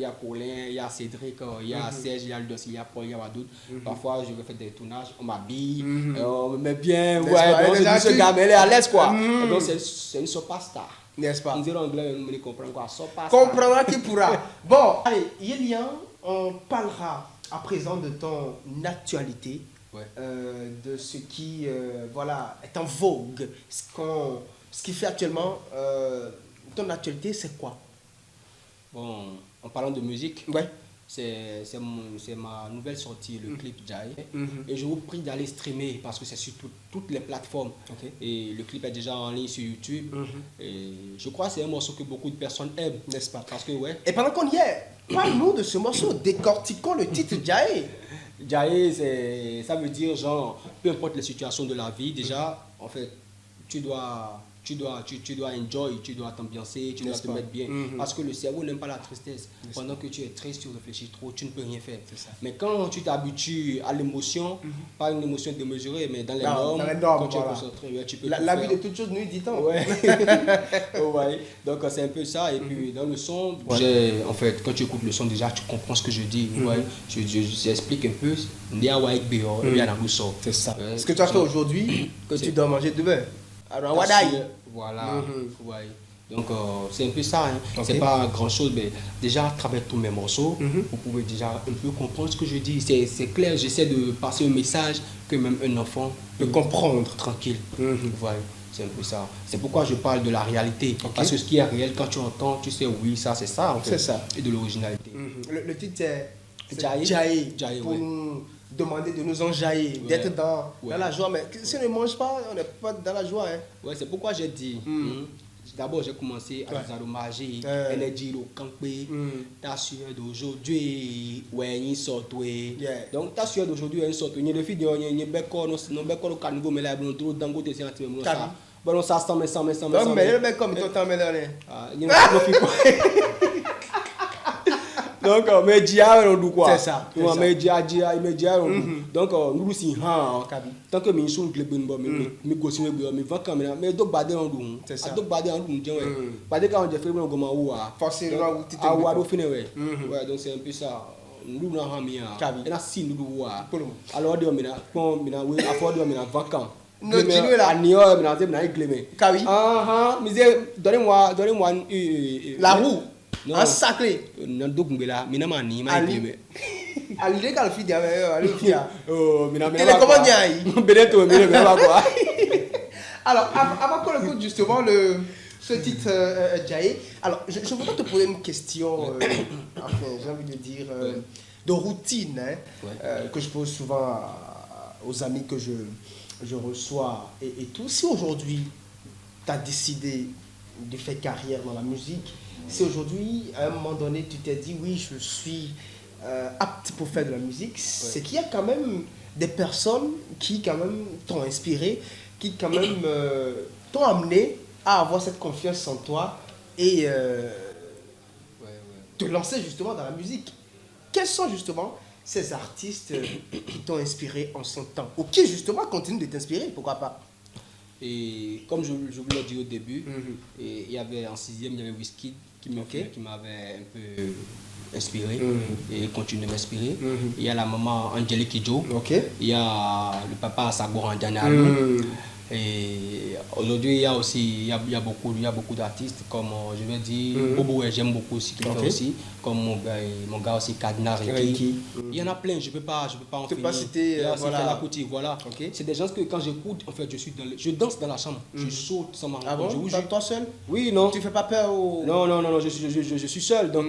a Paulin, il y a Cédric, il y a Serge, il y a Ludos, il y a Paul, il y a d'autres. Parfois, je vais faire des tournages, on m'habille, on me met bien. Ouais, donc ce gars, mais il est à l'aise, quoi. Donc, c'est une superstar. N'est-ce pas? On dirait en anglais, on ne comprend quoi. Comprendra qui pourra. Bon, allez, Yélian, on parlera à présent de ton actualité, de ce qui voilà, est en vogue, ce qui fait actuellement. Ton actualité, c'est quoi? Bon, en parlant de musique, ouais. C'est ma nouvelle sortie, le clip Jai. Et je vous prie d'aller streamer parce que c'est sur toutes les plateformes. Et le clip est déjà en ligne sur YouTube. Et je crois que c'est un morceau que beaucoup de personnes aiment, n'est-ce pas? Parce que, ouais. Et pendant qu'on y est, parle-nous de ce morceau, décortiquons le titre Jai. Jai, ça veut dire, genre, peu importe les situations de la vie, déjà, en fait, tu dois enjoy, tu dois t'ambiancer, tu dois te mettre bien. Parce que le cerveau n'aime pas la tristesse. Pendant que tu es triste, tu réfléchis trop, tu ne peux rien faire. Mais quand tu t'habitues à l'émotion, pas une émotion démesurée, mais dans les normes, quand tu es concentré, tu peux la vie de toute chose, nous dit-on. Ouais. Ouais. Donc c'est un peu ça. Et puis dans le son, en fait, quand tu écoutes le son, déjà, tu comprends ce que je dis. J'explique un peu. C'est ça. Ce que tu as fait aujourd'hui, que tu dois manger demain. Alors, voilà. Ouais. Donc c'est un peu ça. Hein. C'est pas grand chose, mais déjà à travers tous mes morceaux, vous pouvez déjà un peu comprendre ce que je dis. C'est clair, j'essaie de passer un message que même un enfant peut comprendre tranquille. Voilà. C'est un peu ça. C'est pourquoi je parle de la réalité. Parce que ce qui est réel, quand tu entends, tu sais, oui, ça, c'est ça. En fait. C'est ça. Et de l'originalité. Le titre, c'est Jai. Pour nous demander de nous enjailler, d'être dans la joie. Mais si on ne mange pas, on n'est pas dans la joie. Hein. Ouais, c'est pourquoi j'ai dit. D'abord, j'ai commencé à nous allomager, énergie au campé, ta sueur d'aujourd'hui, ouais, il sort. Donc, ta sueur d'aujourd'hui, elle sort. Il y a des filles qui ont des bécons, non, bécons au carnival, mais là, ils ont trop d'angoisse, c'est un petit peu ça. Bon, ça, 100, mais. Non, mais le bécon, il t'en met dans les. Il y a une fille quoi. Donc, mais dia on dit quoi? C'est ça. Mais dia donc nous aussi tant que mes sous le bon mais gosse mais va quand même mais donc bader on dou. C'est ça. Donc bader on dou tiens ouais. Bader quand on fait on goma ouah. Forcément ah ouah do fini ouais. Ouais donc c'est un peu ça. Nous na hamia. Et na si nous ouah. Alors de mina bon mina oui afford de mina vacances. Non, tu es là. Ni mina de mina éclémé. Kawi. Mais donnez-moi la roue. Non. Un sacré. Non, donc là, mais non, mais Ali le calfi dia ali fia. Oh, mais non, mais comment n'y Beneto, mais quoi. Alors, avant qu'on écoute justement ce titre Jai, alors je voudrais te poser une question, enfin, j'ai envie de dire, de routine, que je pose souvent aux amis que je reçois et tout. Si aujourd'hui, tu as décidé de faire carrière dans la musique, si aujourd'hui, à un moment donné, tu t'es dit, oui, je suis apte pour faire de la musique, c'est qu'il y a quand même des personnes qui quand même t'ont inspiré, qui quand même t'ont amené à avoir cette confiance en toi et te lancer justement dans la musique. Quels sont justement ces artistes qui t'ont inspiré en son temps ou qui justement continuent de t'inspirer, pourquoi pas? Et comme je vous l'ai dit au début, et il y avait en 6e, il y avait Wizkid qui m'avait un peu inspiré et continue de m'inspirer. Il y a la maman Angélique Kidjo, il y a le papa Sagor Andjanalo, Et aujourd'hui, il y a aussi il y a beaucoup d'artistes comme je vais dire Bobo, j'aime beaucoup aussi qui le fait aussi, comme mon gars aussi Kadna Reiki. Il y en a plein, je peux pas en finir. Pas citer voilà. Voilà. Okay. C'est des gens que quand j'écoute, en fait, je danse dans la chambre, je saute sans m'en rendre compte. Toi seul? Oui, non. Tu fais pas peur au... Non, je suis seul. Donc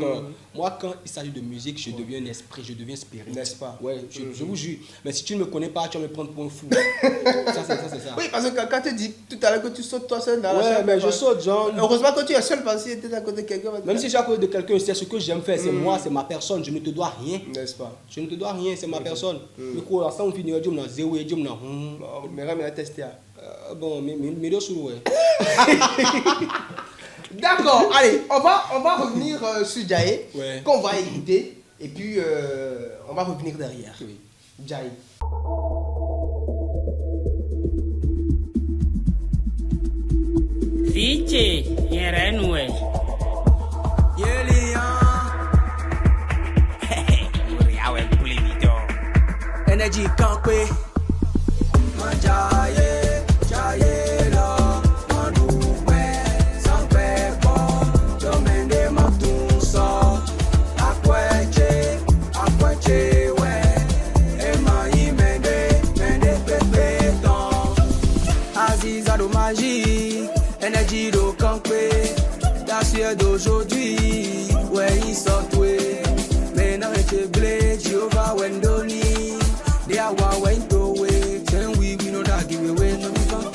moi, quand il s'agit de musique, je deviens un esprit, je deviens spirit. N'est-ce pas? Ouais, je vous jure. Mais si tu ne me connais pas, tu vas me prendre pour un fou. ça, c'est ça. Oui, parce que quand tu dis tout à l'heure que tu sautes toi seul dans la chambre. Mais je saute, genre. Heureusement que tu es seul parce que tu es à côté de quelqu'un. Même si je suis à côté de quelqu'un, c'est ce que j'aime faire, c'est moi, c'est ma personne, je ne te dois rien. N'est-ce pas? Je ne te dois rien, c'est ma personne. Mais quoi, ça on finit, je me dis, zéro, je me dis, mais on va tester. Bon, mais deux sous, ouais. D'accord, allez, on va revenir sur Jaye, qu'on va écouter, et puis on va revenir derrière. Oui. Jaye. Fiche, Yerenwe. Energy campé. Jaye, Jaye lo, Mandoué, sans pépo, Domende Matunso, Akweche, ouais, Emaï Mende Pepe Don, Aziza do magie, Energy do campé, la sueur d'aujourd'hui, ouais, ils sont doués, maintenant et blé, Jehovah Wendoli, they are went away, then we know that give away, no me can't.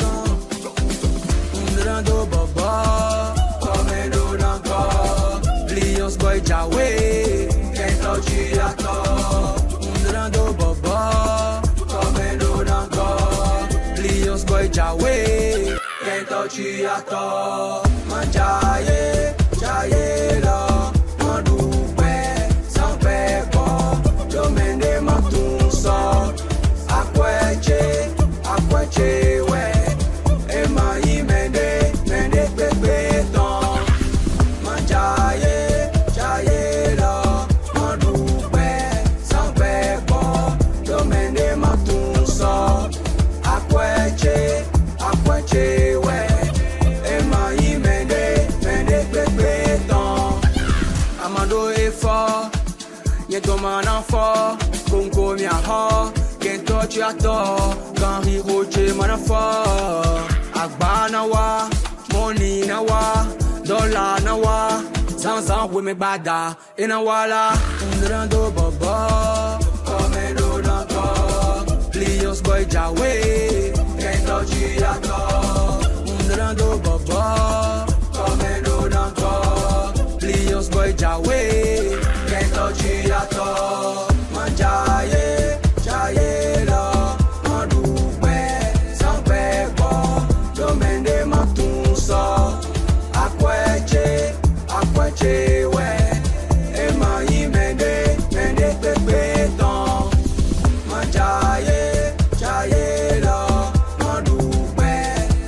Underando Baba, come and do encore, Lions boy Jawe, can't touch you at all. Underando Baba, come and do encore, Lions boy Jawe, can't touch you at all. Man Jaye, Jaye lo, Mandoué, sans pépo, Domende Matunso, Akweche, ouais, Emaï Mende Pepe Don, Man Jaye lo, Mandoué, sans pépo, Domende Matunso, Akweche, ouais, Emaï Mende Pepe Don, Amando est fort, y'a ton man en fort, Congo mia ho, Kento tu attends, quand Hiroche man fort, Agba nawa, Money nawa, Dollar nawa, Zanzan we me bada, Enawala, Unrando Baba, Komendo Nako, Lions boy Jawe, Kento tu attends, Unrando Baba, Komendo Nako, Lions boy Jawe, Kento tu attends, Manjaye, Jaye lo, Mandoué, sans pépo, Domende Matunso, Akweche, ouais, Emaï Mende Pepe Don, Manjaye, Jaye lo, Mandoué,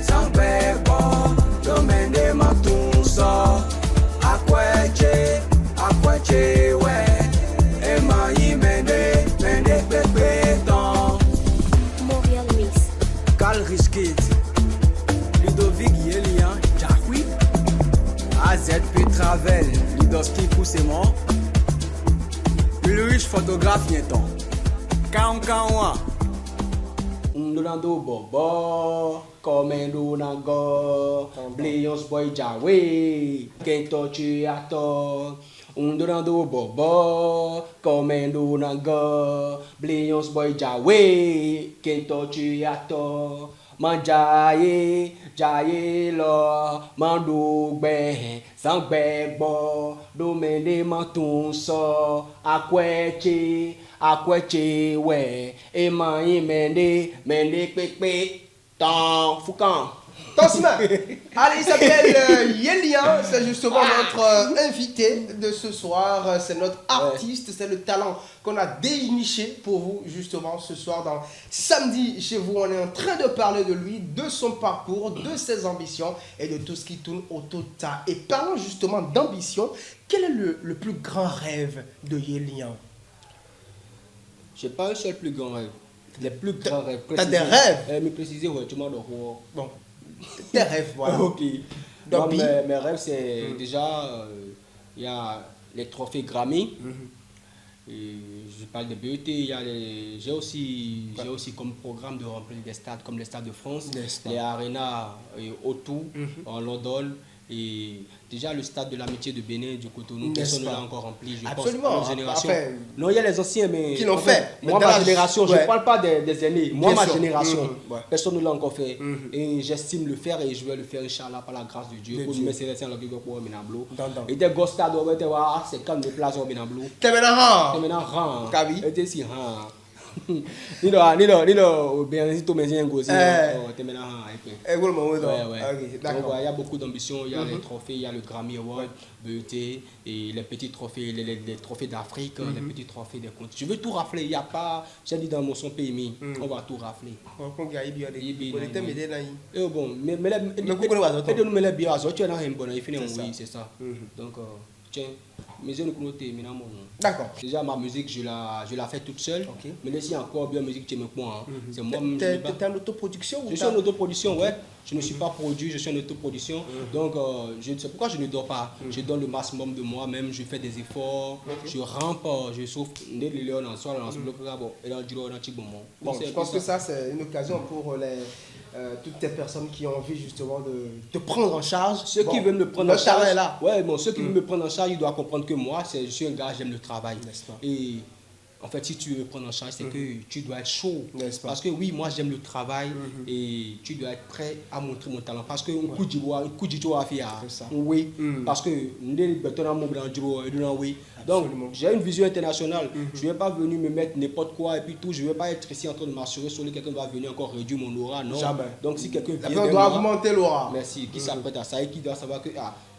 sans pépo, Domende Matunso, Akweche, ouais, Emaï Mende Pepe Don. Montréal Mix. Cal Risquet, Ludovic Yelian, Jacqui, AZP Travel, Ludowski Poussemon, Ulrich Photographe Nieton, Kaonkawa, Ndorando Bobo, Komendo Nago, Lions boy Jawe, Kento tu attends. Ndorando Bobo, Komendo Nago, Lions boy Jawe, Kento tu attends. Manjaye, Jaye lo, Mandoué, Sangbebo, Domende Matunso, Akweche, ouais, Emaï Mende Pepe, Tan, Foucan. Tansima. Allez, il s'appelle Yelian, c'est justement notre invité de ce soir, c'est notre artiste, c'est le talent qu'on a déniché pour vous justement ce soir dans Samedi chez vous. On est en train de parler de lui, de son parcours, de ses ambitions et de tout ce qui tourne autour de ça. Et parlons justement d'ambition, quel est le plus grand rêve de Yelian? J'ai pas un seul plus grand rêve. Les plus grands rêves. T'as des rêves? Me préciser, ouais, tu m'en donnes. Bon, tes rêves, voilà. Ok. Donc, Moi, mes rêves, c'est déjà, il y a les trophées Grammy. Et je parle de BET, j'ai aussi comme programme de remplir des stades comme les stades de France, les Arena O2 en London. Et déjà le stade de l'amitié de Bénin, du Cotonou, personne ne l'a encore rempli. Je Absolument. pense à notre génération. Enfin, non, il y a les anciens, mais qui l'ont fait. Moi, ma génération, je ouais. ne parle pas des aînés. Moi, Bien ma sûr. génération, Ouais. personne ne l'a encore fait. Et j'estime le faire et je vais le faire, Inch'Allah, par la grâce de Dieu. Pour nous, c'est la vie pour Benablo. Et des gosses stades, c'est quand les places au Benablo. T'es maintenant. C'est maintenant rang. Kabi. Et si rang. Ni lo bien si tu me dis un gosse. T'es maintenant rang. Eh, vous le moment, Ouais. ok, Donc, d'accord. il y a beaucoup d'ambition, il y a les trophées, il y a le Grammy Award, BET, et les petits trophées, les trophées d'Afrique, les petits trophées des comptes. Je veux tout rafler, il n'y a pas, j'ai dit dans mon son PMI, on va tout rafler. On va y aller. On était mêlés là. Et bon, mais pourquoi nous et de nous mettre bien à ça, tu es dans un bon, il finit C'est ça. oui, c'est ça. Donc, tiens, mes yeux nous terminent mon. D'accord. Déjà, ma musique, je la fais toute seule. Ok. Mais là, si encore bien musique, tu me prends. C'est moi-même. T'es en autoproduction ou Je suis en autoproduction, ouais. Je ne suis pas produit, je suis en autoproduction. Donc, c'est pourquoi je ne dors pas. Je donne le maximum de moi-même, je fais des efforts, je rampe, je souffre. Bon, je pense que ça, c'est une occasion pour toutes les personnes qui ont envie justement de te prendre en charge. Ceux qui veulent me prendre le en charge, talent est là. ouais, bon, ceux qui veulent me prendre en charge, ils doivent comprendre que moi, je suis un gars, j'aime le travail. N'est-ce pas? Et en fait, si tu veux prendre en charge, c'est que tu dois être chaud. N'est-ce pas? Parce que oui, moi, j'aime le travail et tu dois être prêt à montrer mon talent. Parce que un coup de joie à faire. C'est ça. Oui, parce que donc, j'ai une vision internationale. Je ne vais pas venir me mettre n'importe quoi et puis tout. Je ne vais pas être ici en train de m'assurer sur quelqu'un va venir encore réduire mon aura. Non. Jamais. Donc, si quelqu'un vient. On doit augmenter l'aura. Merci. Qui s'apprête à ça et qui doit savoir que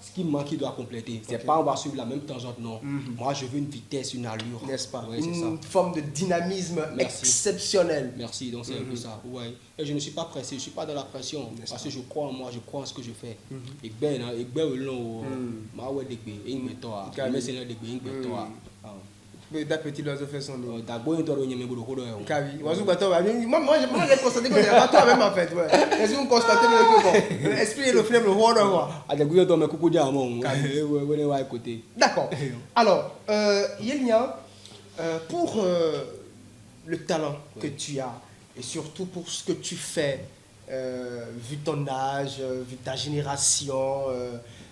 ce qui manque, il doit compléter. C'est pas on va suivre la même tangente, non. Moi, je veux une vitesse, une allure. N'est-ce pas? Ouais, c'est ça. Une forme de dynamisme Merci. exceptionnel. Merci, donc c'est un peu ça. Ouais. Et je ne suis pas pressé, je ne suis pas dans la pression. Parce que je crois en moi, je crois en ce que je fais. Et ben, Mais d'un petit oiseau fait son nid. moi, Kavi. Moi, j'ai constaté que c'est pas toi-même en fait. Est-ce que vous constatez que bon, expliquez le film, le roi de moi. D'accord. Alors, Yélia, pour le talent que tu as et surtout pour ce que tu fais, vu ton âge, vu ta génération,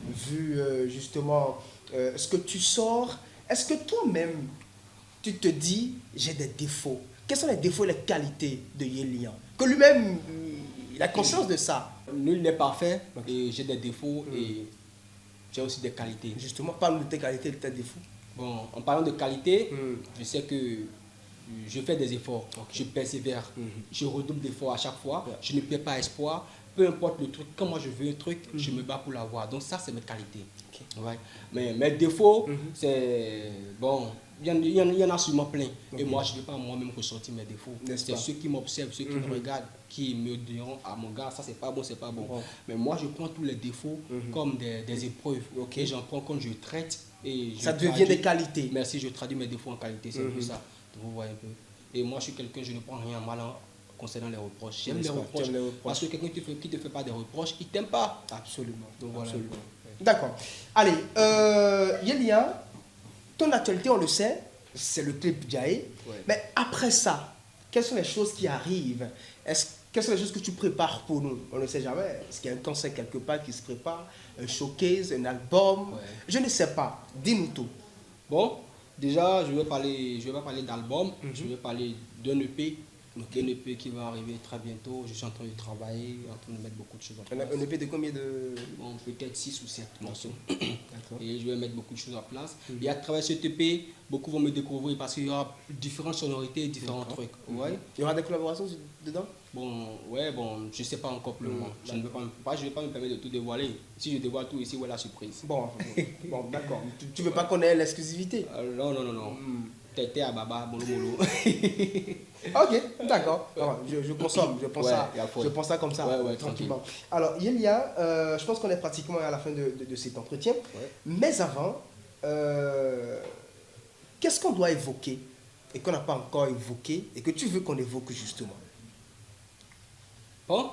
vu justement ce que tu sors, est-ce que toi-même tu te dis j'ai des défauts? Quels sont les défauts et les qualités de Yélia? Que lui-même, il a conscience de ça. Nul n'est parfait et j'ai des défauts et j'ai aussi des qualités. Justement, parle de tes qualités et de tes défauts. Bon, en parlant de qualité, je sais que je fais des efforts, je persévère, je redouble d'efforts à chaque fois, je ne perds pas espoir, peu importe le truc, quand moi je veux un truc, je me bats pour l'avoir. Donc ça, c'est mes qualités. Ouais. Mais mes défauts, c'est... Bon, il y en a sûrement plein. Et moi, je ne vais pas moi-même ressortir mes défauts. C'est ceux qui m'observent, ceux qui me regardent, qui me diront, ah mon gars, ça c'est pas bon, c'est pas bon. Mais moi, je prends tous les défauts comme des épreuves. Et j'en prends quand je traite. Et je Ça devient des qualités. Merci, je traduis mes défauts en qualité, c'est un peu ça. Vous voyez un peu. Et moi, je suis quelqu'un, je ne prends rien mal concernant les reproches. J'aime les reproches. Parce que quelqu'un qui ne te fait pas des reproches, il ne t'aime pas. Absolument. Donc voilà. Absolument. D'accord. Allez, Yélia, ton actualité, on le sait, c'est le clip Jaé. Ouais. Mais après ça, quelles sont les choses qui arrivent? Quelles sont les choses que tu prépares pour nous? On ne sait jamais. Est-ce qu'il y a un concert quelque part qui se prépare? Un showcase, un album? Ouais. Je ne sais pas. Dis-nous tout. Bon, déjà, je vais pas parler d'album, je vais parler d'un EP. Un EP qui va arriver très bientôt. Je suis en train de travailler, en train de mettre beaucoup de choses en place. Un EP de combien de... Bon, peut-être 6 ou 7 morceaux. D'accord. Et je vais mettre beaucoup de choses en place. Et à travers cet EP, beaucoup vont me découvrir parce qu'il y aura différentes sonorités, différents trucs. Ouais. Il y aura des collaborations dedans? Bon, ouais, bon, je ne sais pas encore pour le moment. Je ne vais pas me permettre de tout dévoiler. Si je dévoile tout ici, où est la surprise? Bon, d'accord. Tu ne veux pas connaître l'exclusivité? Non. Tété à Baba, Bolo Bolo. Ok, d'accord. Je consomme, je pense, Ouais, ça, y a foi. je pense ça comme ça, Ouais, tranquillement. Alors, Yélia, je pense qu'on est pratiquement à la fin de cet entretien. Ouais. Mais avant, qu'est-ce qu'on doit évoquer et qu'on n'a pas encore évoqué et que tu veux qu'on évoque justement? Bon,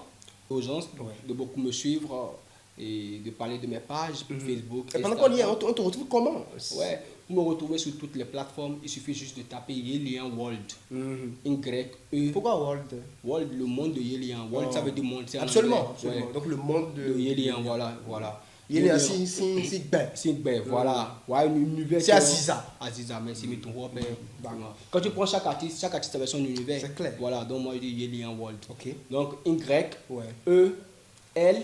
aux gens de beaucoup me suivre et de parler de mes pages, Facebook. Et pendant qu'on y est, on te retrouve comment? Ouais, vous me retrouvez sur toutes les plateformes. Il suffit juste de taper Yelian World. Y-E. Pourquoi World? World, le monde de Yelian. World, ça veut dire monde. Absolument, anglais. absolument. Donc le monde De Yelian, voilà. Yelian, c'est ben. C'est ben, voilà. Ouais, un univers. C'est Aziza. Aziza, merci, mais tout le monde. Quand tu prends chaque artiste avait son univers. C'est clair. Voilà, donc moi je dis Yelian World. Ok. Donc Y, Ouais. E, L,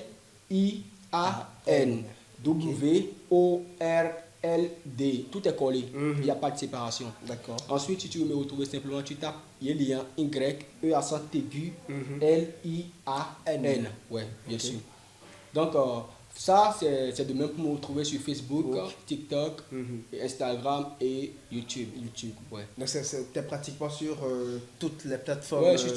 I, A, N, W, O, R, L, D. Tout est collé. Il n'y a pas de séparation. D'accord. Ensuite, si tu veux me retrouver simplement, tu tapes Yelian Y, E accent aigu, L, I, A, N. Ouais, bien sûr. Donc, ça, c'est de même pour me retrouver sur Facebook, TikTok, Instagram et YouTube. Ouais. Donc t'es pratiquement sur toutes les plateformes. Ouais, je suis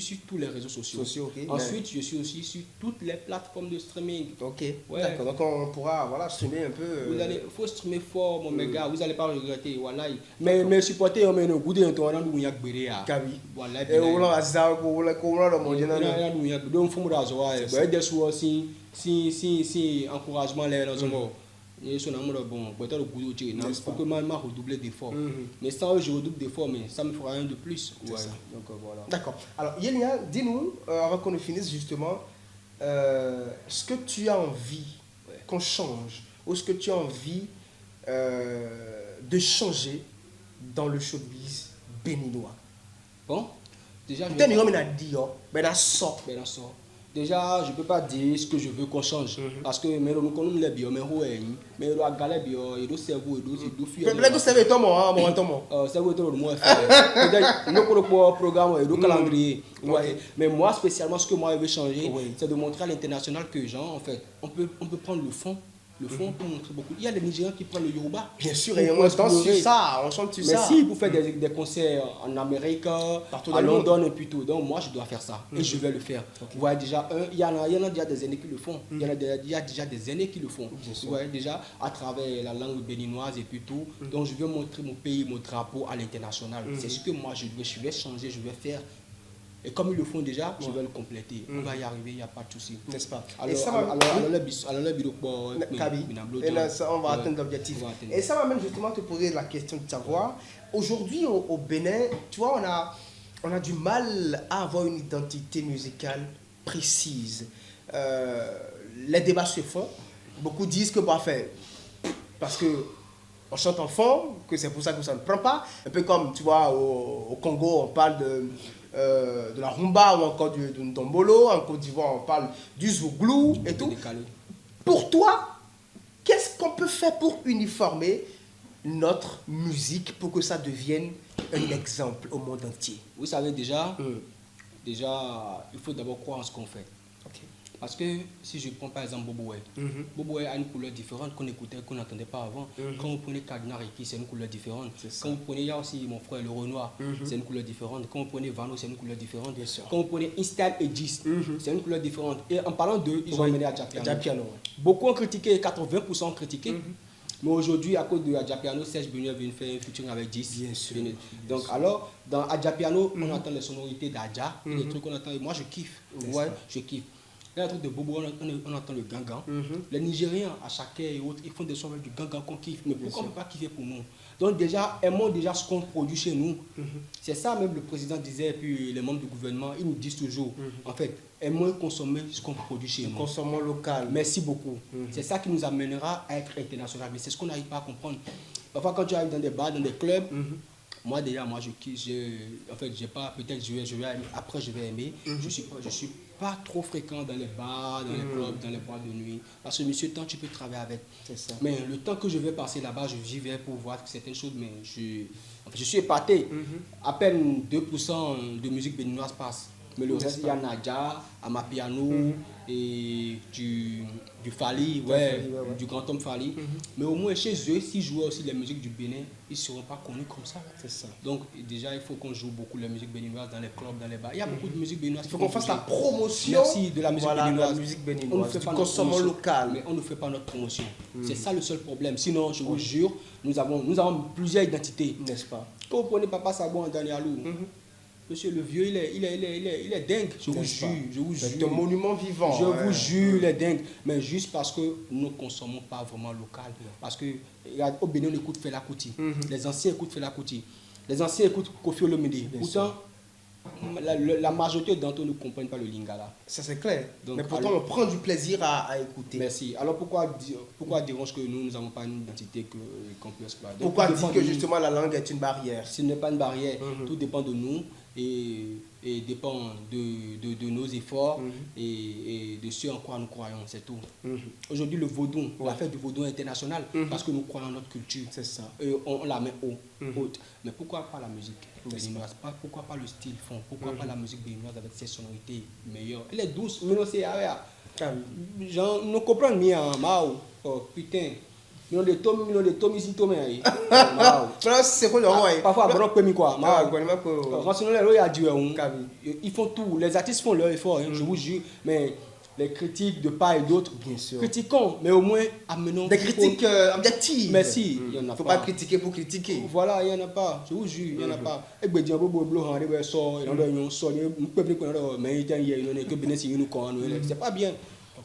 sur tous les réseaux sociaux. Ok. Ensuite, je suis aussi sur toutes les plateformes de streaming. Ok. Ouais. D'accord. Donc on pourra streamer un peu. Il faut streamer fort, mon gars. Vous n'allez pas regretter. Voilà. Mais supporter, mais nous goûter un tour, on a gagné. Kabi. Voilà. Et on a ça, on a le monde. Donc, il faut me raser. Des soirs, si encouragement là dans ce moment. Et son amour bon, peut-être le goût de non, faut que maman redouble d'efforts. Mais sans eux, je redouble d'efforts, mais ça me fera rien de plus. Ouais. Donc voilà. D'accord. Alors Yelian, dis-nous, avant qu'on finisse justement, ce que tu as envie qu'on change, ou ce que tu as envie de changer dans le showbiz béninois. Bon, déjà. Tu as dit, ben ça. Déjà, je ne peux pas dire ce que je veux qu'on change. Parce que nous connaissons les bio, mais nous avons galère bio, et nous cerveau, et nous fuir. Peut-être que c'est ton mot, c'est votre mot. Peut-être nous pour le programme et le calendrier. Mais moi, spécialement, ce que moi je veux changer, c'est de montrer à l'international que, genre, en fait, on peut prendre le fond. Le fond pour montrer beaucoup. Il y a des Nigériens qui prennent le Yoruba. Bien sûr, et on danse sur ça, on chante sur ça. Mais si vous faites des concerts en Amérique, à London et puis tout, donc moi je dois faire ça. Et je vais le faire. Vous voyez déjà, il y en a déjà des années qui le font. Il y a déjà des années qui le font. Vous voyez déjà à travers la langue béninoise et puis tout. Donc je vais montrer mon pays, mon drapeau à l'international. C'est ce que moi je vais changer, je vais faire. Et comme ils le font déjà, je vais le compléter. On va y arriver, il n'y a pas de souci. N'est-ce pas? Alors, on va atteindre l'objectif. Et ça m'amène justement à te poser la question de savoir, aujourd'hui au Bénin, tu vois, on a du mal à avoir une identité musicale précise. Les débats se font. Beaucoup disent que, parce que on chante en fond, que c'est pour ça que ça ne prend pas. Un peu comme, tu vois, au Congo, on parle de la rumba ou encore du ndombolo. En Côte d'Ivoire, on parle du zouglou et tout. Pour toi, qu'est-ce qu'on peut faire pour uniformer notre musique pour que ça devienne un exemple au monde entier? Vous savez déjà, il faut d'abord croire en ce qu'on fait. Parce que si je prends par exemple Bobo Way, Bobo Way a une couleur différente qu'on écoutait, qu'on n'entendait pas avant. Quand vous prenez Cardinal Ricky, c'est une couleur différente. Quand vous prenez, il y a aussi mon frère le Renoir, c'est une couleur différente. Quand vous prenez Vano, c'est une couleur différente. Quand vous prenez Install et 10, c'est une couleur différente. Et en parlant d'eux, ils ont amené Adjapiano. Beaucoup ont critiqué, 80% ont critiqué. Mais aujourd'hui, à cause de Adjapiano, Serge Benoît vient faire un featuring avec 10. Bien sûr. Donc, alors, dans Adjapiano, on entend les sonorités d'Adja, des trucs qu'on entend. Et moi, je kiffe. Ouais, je kiffe. Il y a un truc de Bobo, on entend le gangan. Les Nigériens, à chacun et autres, ils font des sons avec du gangan qu'on kiffe. Mais pourquoi on ne peut pas kiffer pour nous? Donc déjà, aimons déjà ce qu'on produit chez nous. C'est ça même le président disait, et puis les membres du gouvernement, ils nous disent toujours, en fait, aimons consommer ce qu'on produit chez nous. Consommons local. Merci beaucoup. C'est ça qui nous amènera à être international. Mais c'est ce qu'on n'arrive pas à comprendre. Parfois, quand tu arrives dans des bars, dans des clubs, moi déjà, je kiffe, en fait, j'ai pas, peut-être je vais aimer, après je vais aimer. Je suis pas trop fréquent dans les bars, dans les clubs, dans les boîtes de nuit. Parce que monsieur, tant tu peux travailler avec. C'est ça. Mais le temps que je vais passer là-bas, j'y vais pour voir certaines choses, mais je suis épaté. À peine 2% de musique béninoise passe. Mais le reste, il y a Nadia, Amapiano et du Fali, du grand homme Fali. Mais au moins chez eux, s'ils jouaient aussi les musiques du Bénin, ils ne seront pas connus comme ça. C'est ça. Donc déjà, il faut qu'on joue beaucoup la musique béninoise dans les clubs, dans les bars. Il y a beaucoup de musique béninoise. Il faut qu'on fasse la promotion. Merci de la musique béninoise. La musique béninoise. On ne fait pas du consommant local. Mais on ne fait pas notre promotion. C'est ça le seul problème. Sinon, je vous jure, nous avons plusieurs identités. N'est-ce pas? Quand vous prenez Papa Sabon en Danielou, monsieur le vieux, il est dingue. Je vous jure, je vous jure. C'est un monument vivant. Je vous jure, il est dingue. Mais juste parce que nous ne consommons pas vraiment local. Parce que au Bénin, on écoute Fela Kuti. Les anciens écoutent Fela Kuti. Les anciens écoutent Koffi Olomide. Pourtant, la majorité d'entre eux ne comprennent pas le lingala. Ça c'est clair. Donc, mais pourtant, on prend du plaisir à écouter. Merci. Alors pourquoi dirons-je que nous n'avons pas une identité qu'on peut exploiter? Pourquoi dire que justement la langue est une barrière? Ce n'est pas une barrière. Tout dépend de nous et dépend de nos efforts et de ce en quoi nous croyons, c'est tout. Aujourd'hui, le vaudou, on va faire du vaudou international parce que nous croyons en notre culture. C'est ça. Et on la met haute. Mais pourquoi pas la musique béninoise? Pourquoi pas le style fond? Pourquoi pas la musique béninoise avec ses sonorités meilleures? Elle est douce, mais non, c'est genre, nous comprenons bien, Mao. Oh putain. Nous les tomes ici, tomes aí. C'est quoi le roi? Parfois, bon, on peut quoi? Ils font tout. Les artistes font leur effort, je vous jure. Mais les critiques de part et d'autre, bien sûr. Critiquons, mais au moins amenons. Des critiques objectives. Merci. Il ne faut pas critiquer pour critiquer. Voilà, il n'y en a pas. Je vous jure, il n'y en a pas. Et bien, c'est pas bien.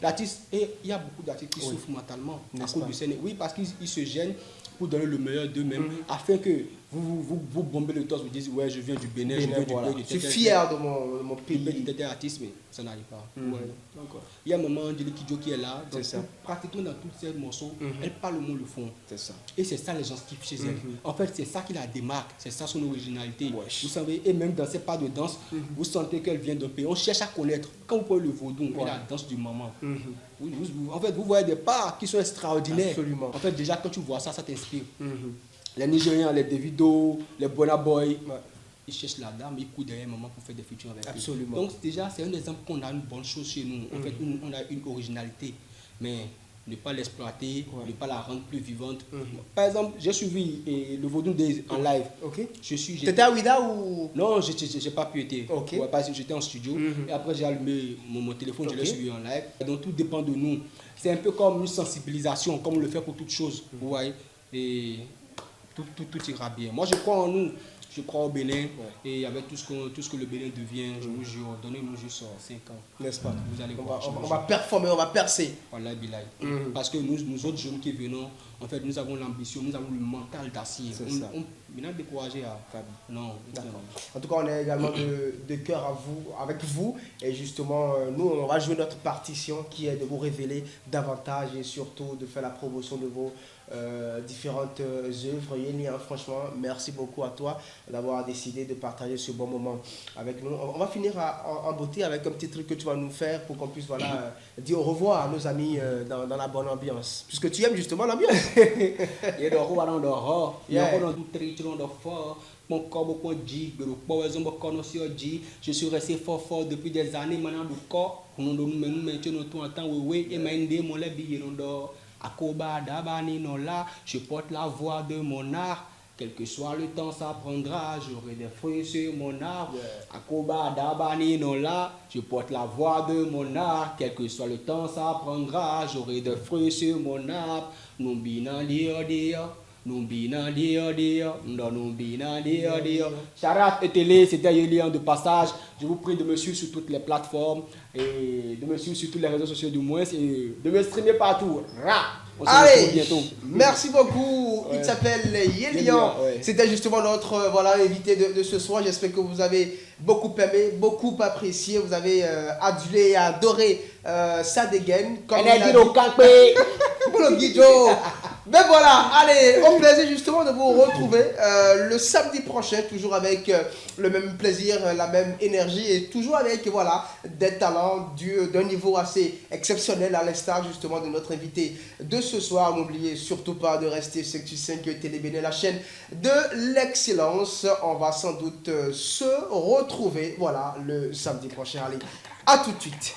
L'artiste, et il y a beaucoup d'artistes qui souffrent mentalement à cause du scène. Oui, parce qu'ils se gênent pour donner le meilleur d'eux-mêmes afin que vous bombez le torse, vous dites ouais, je viens du Bénin, je viens du pays. Je suis fier de mon pays. Tu étais artiste, mais ça n'arrive pas. Donc, il y a un moment, Angélique Kidjo qui est là. Donc, pratiquement dans tous ces morceaux, elle parle au moins le fond. C'est ça. Et c'est ça les gens kiffent chez elle. En fait, c'est ça qui la démarque, c'est ça son originalité. Vous savez, et même dans ses pas de danse, vous sentez qu'elle vient d'un pays. On cherche à connaître. Quand vous prenez le vaudou, et la danse du maman. En fait, vous voyez des pas qui sont extraordinaires. Absolument. En fait, déjà, quand tu vois ça, ça t'inspire. Les Nigérians, les Davido, les Burna Boy, ils cherchent la dame, ils courent derrière maman pour faire des features avec Absolument. eux. Donc déjà, c'est un exemple qu'on a une bonne chose chez nous. En fait, on a une originalité, mais ne pas l'exploiter, ne pas la rendre plus vivante. Par exemple, j'ai suivi le Vaudou Days en live. Tu étais à Ouida ou? Non, je n'ai pas pu être. Parce que j'étais en studio. Et après, j'ai allumé mon téléphone, je l'ai suivi en live. Donc tout dépend de nous. C'est un peu comme une sensibilisation, comme on le fait pour toute chose. Vous voyez? Et tout ira bien. Moi, je crois en nous. Je crois au Bénin et avec tout ce que le Bénin devient, je vous jure, donnez-nous juste 5 ans. N'est-ce pas? Vous allez voir. On va performer, on va percer. Voilà, Bilal. Parce que nous autres jeunes qui venons, en fait, nous avons l'ambition, nous avons le mental d'acier. On est découragé à non. En tout cas, on est également de cœur avec vous. Et justement, nous, on va jouer notre partition qui est de vous révéler davantage et surtout de faire la promotion de vos différentes œuvres. Yéli, franchement, merci beaucoup à toi d'avoir décidé de partager ce bon moment avec nous. On va finir en beauté avec un petit truc que tu vas nous faire pour qu'on puisse dire au revoir à nos amis dans la bonne ambiance. Puisque tu aimes justement l'ambiance. Je suis resté fort depuis des années maintenant du corps. Akoba Dabani Nola, je porte la voix de mon art. Quel que soit le temps, ça prendra. J'aurai des fruits sur mon arbre. Akoba Dabani Nola, je porte la voix de mon art. Quel que soit le temps, ça prendra. J'aurai des fruits sur mon arbre. Numbina dio dio. Numbina dio dio. Numbina dio dio. Charat et télé, c'était Yélian de passage. Je vous prie de me suivre sur toutes les plateformes et de me suivre sur tous les réseaux sociaux du moins et de me streamer partout. On se retrouve bientôt. Merci beaucoup. Il s'appelle Yélian. C'était justement notre invité de ce soir. J'espère que vous avez beaucoup aimé, beaucoup apprécié. Vous avez adulé et adoré sa dégaine. Comme il a dit. Ben voilà, allez, au plaisir justement de vous retrouver le samedi prochain, toujours avec le même plaisir, la même énergie et toujours avec voilà, des talents d'un niveau assez exceptionnel à l'instar justement de notre invité de ce soir. N'oubliez surtout pas de rester 5 Télé Bénin, la chaîne de l'excellence. On va sans doute se retrouver voilà, le samedi prochain. Allez, à tout de suite.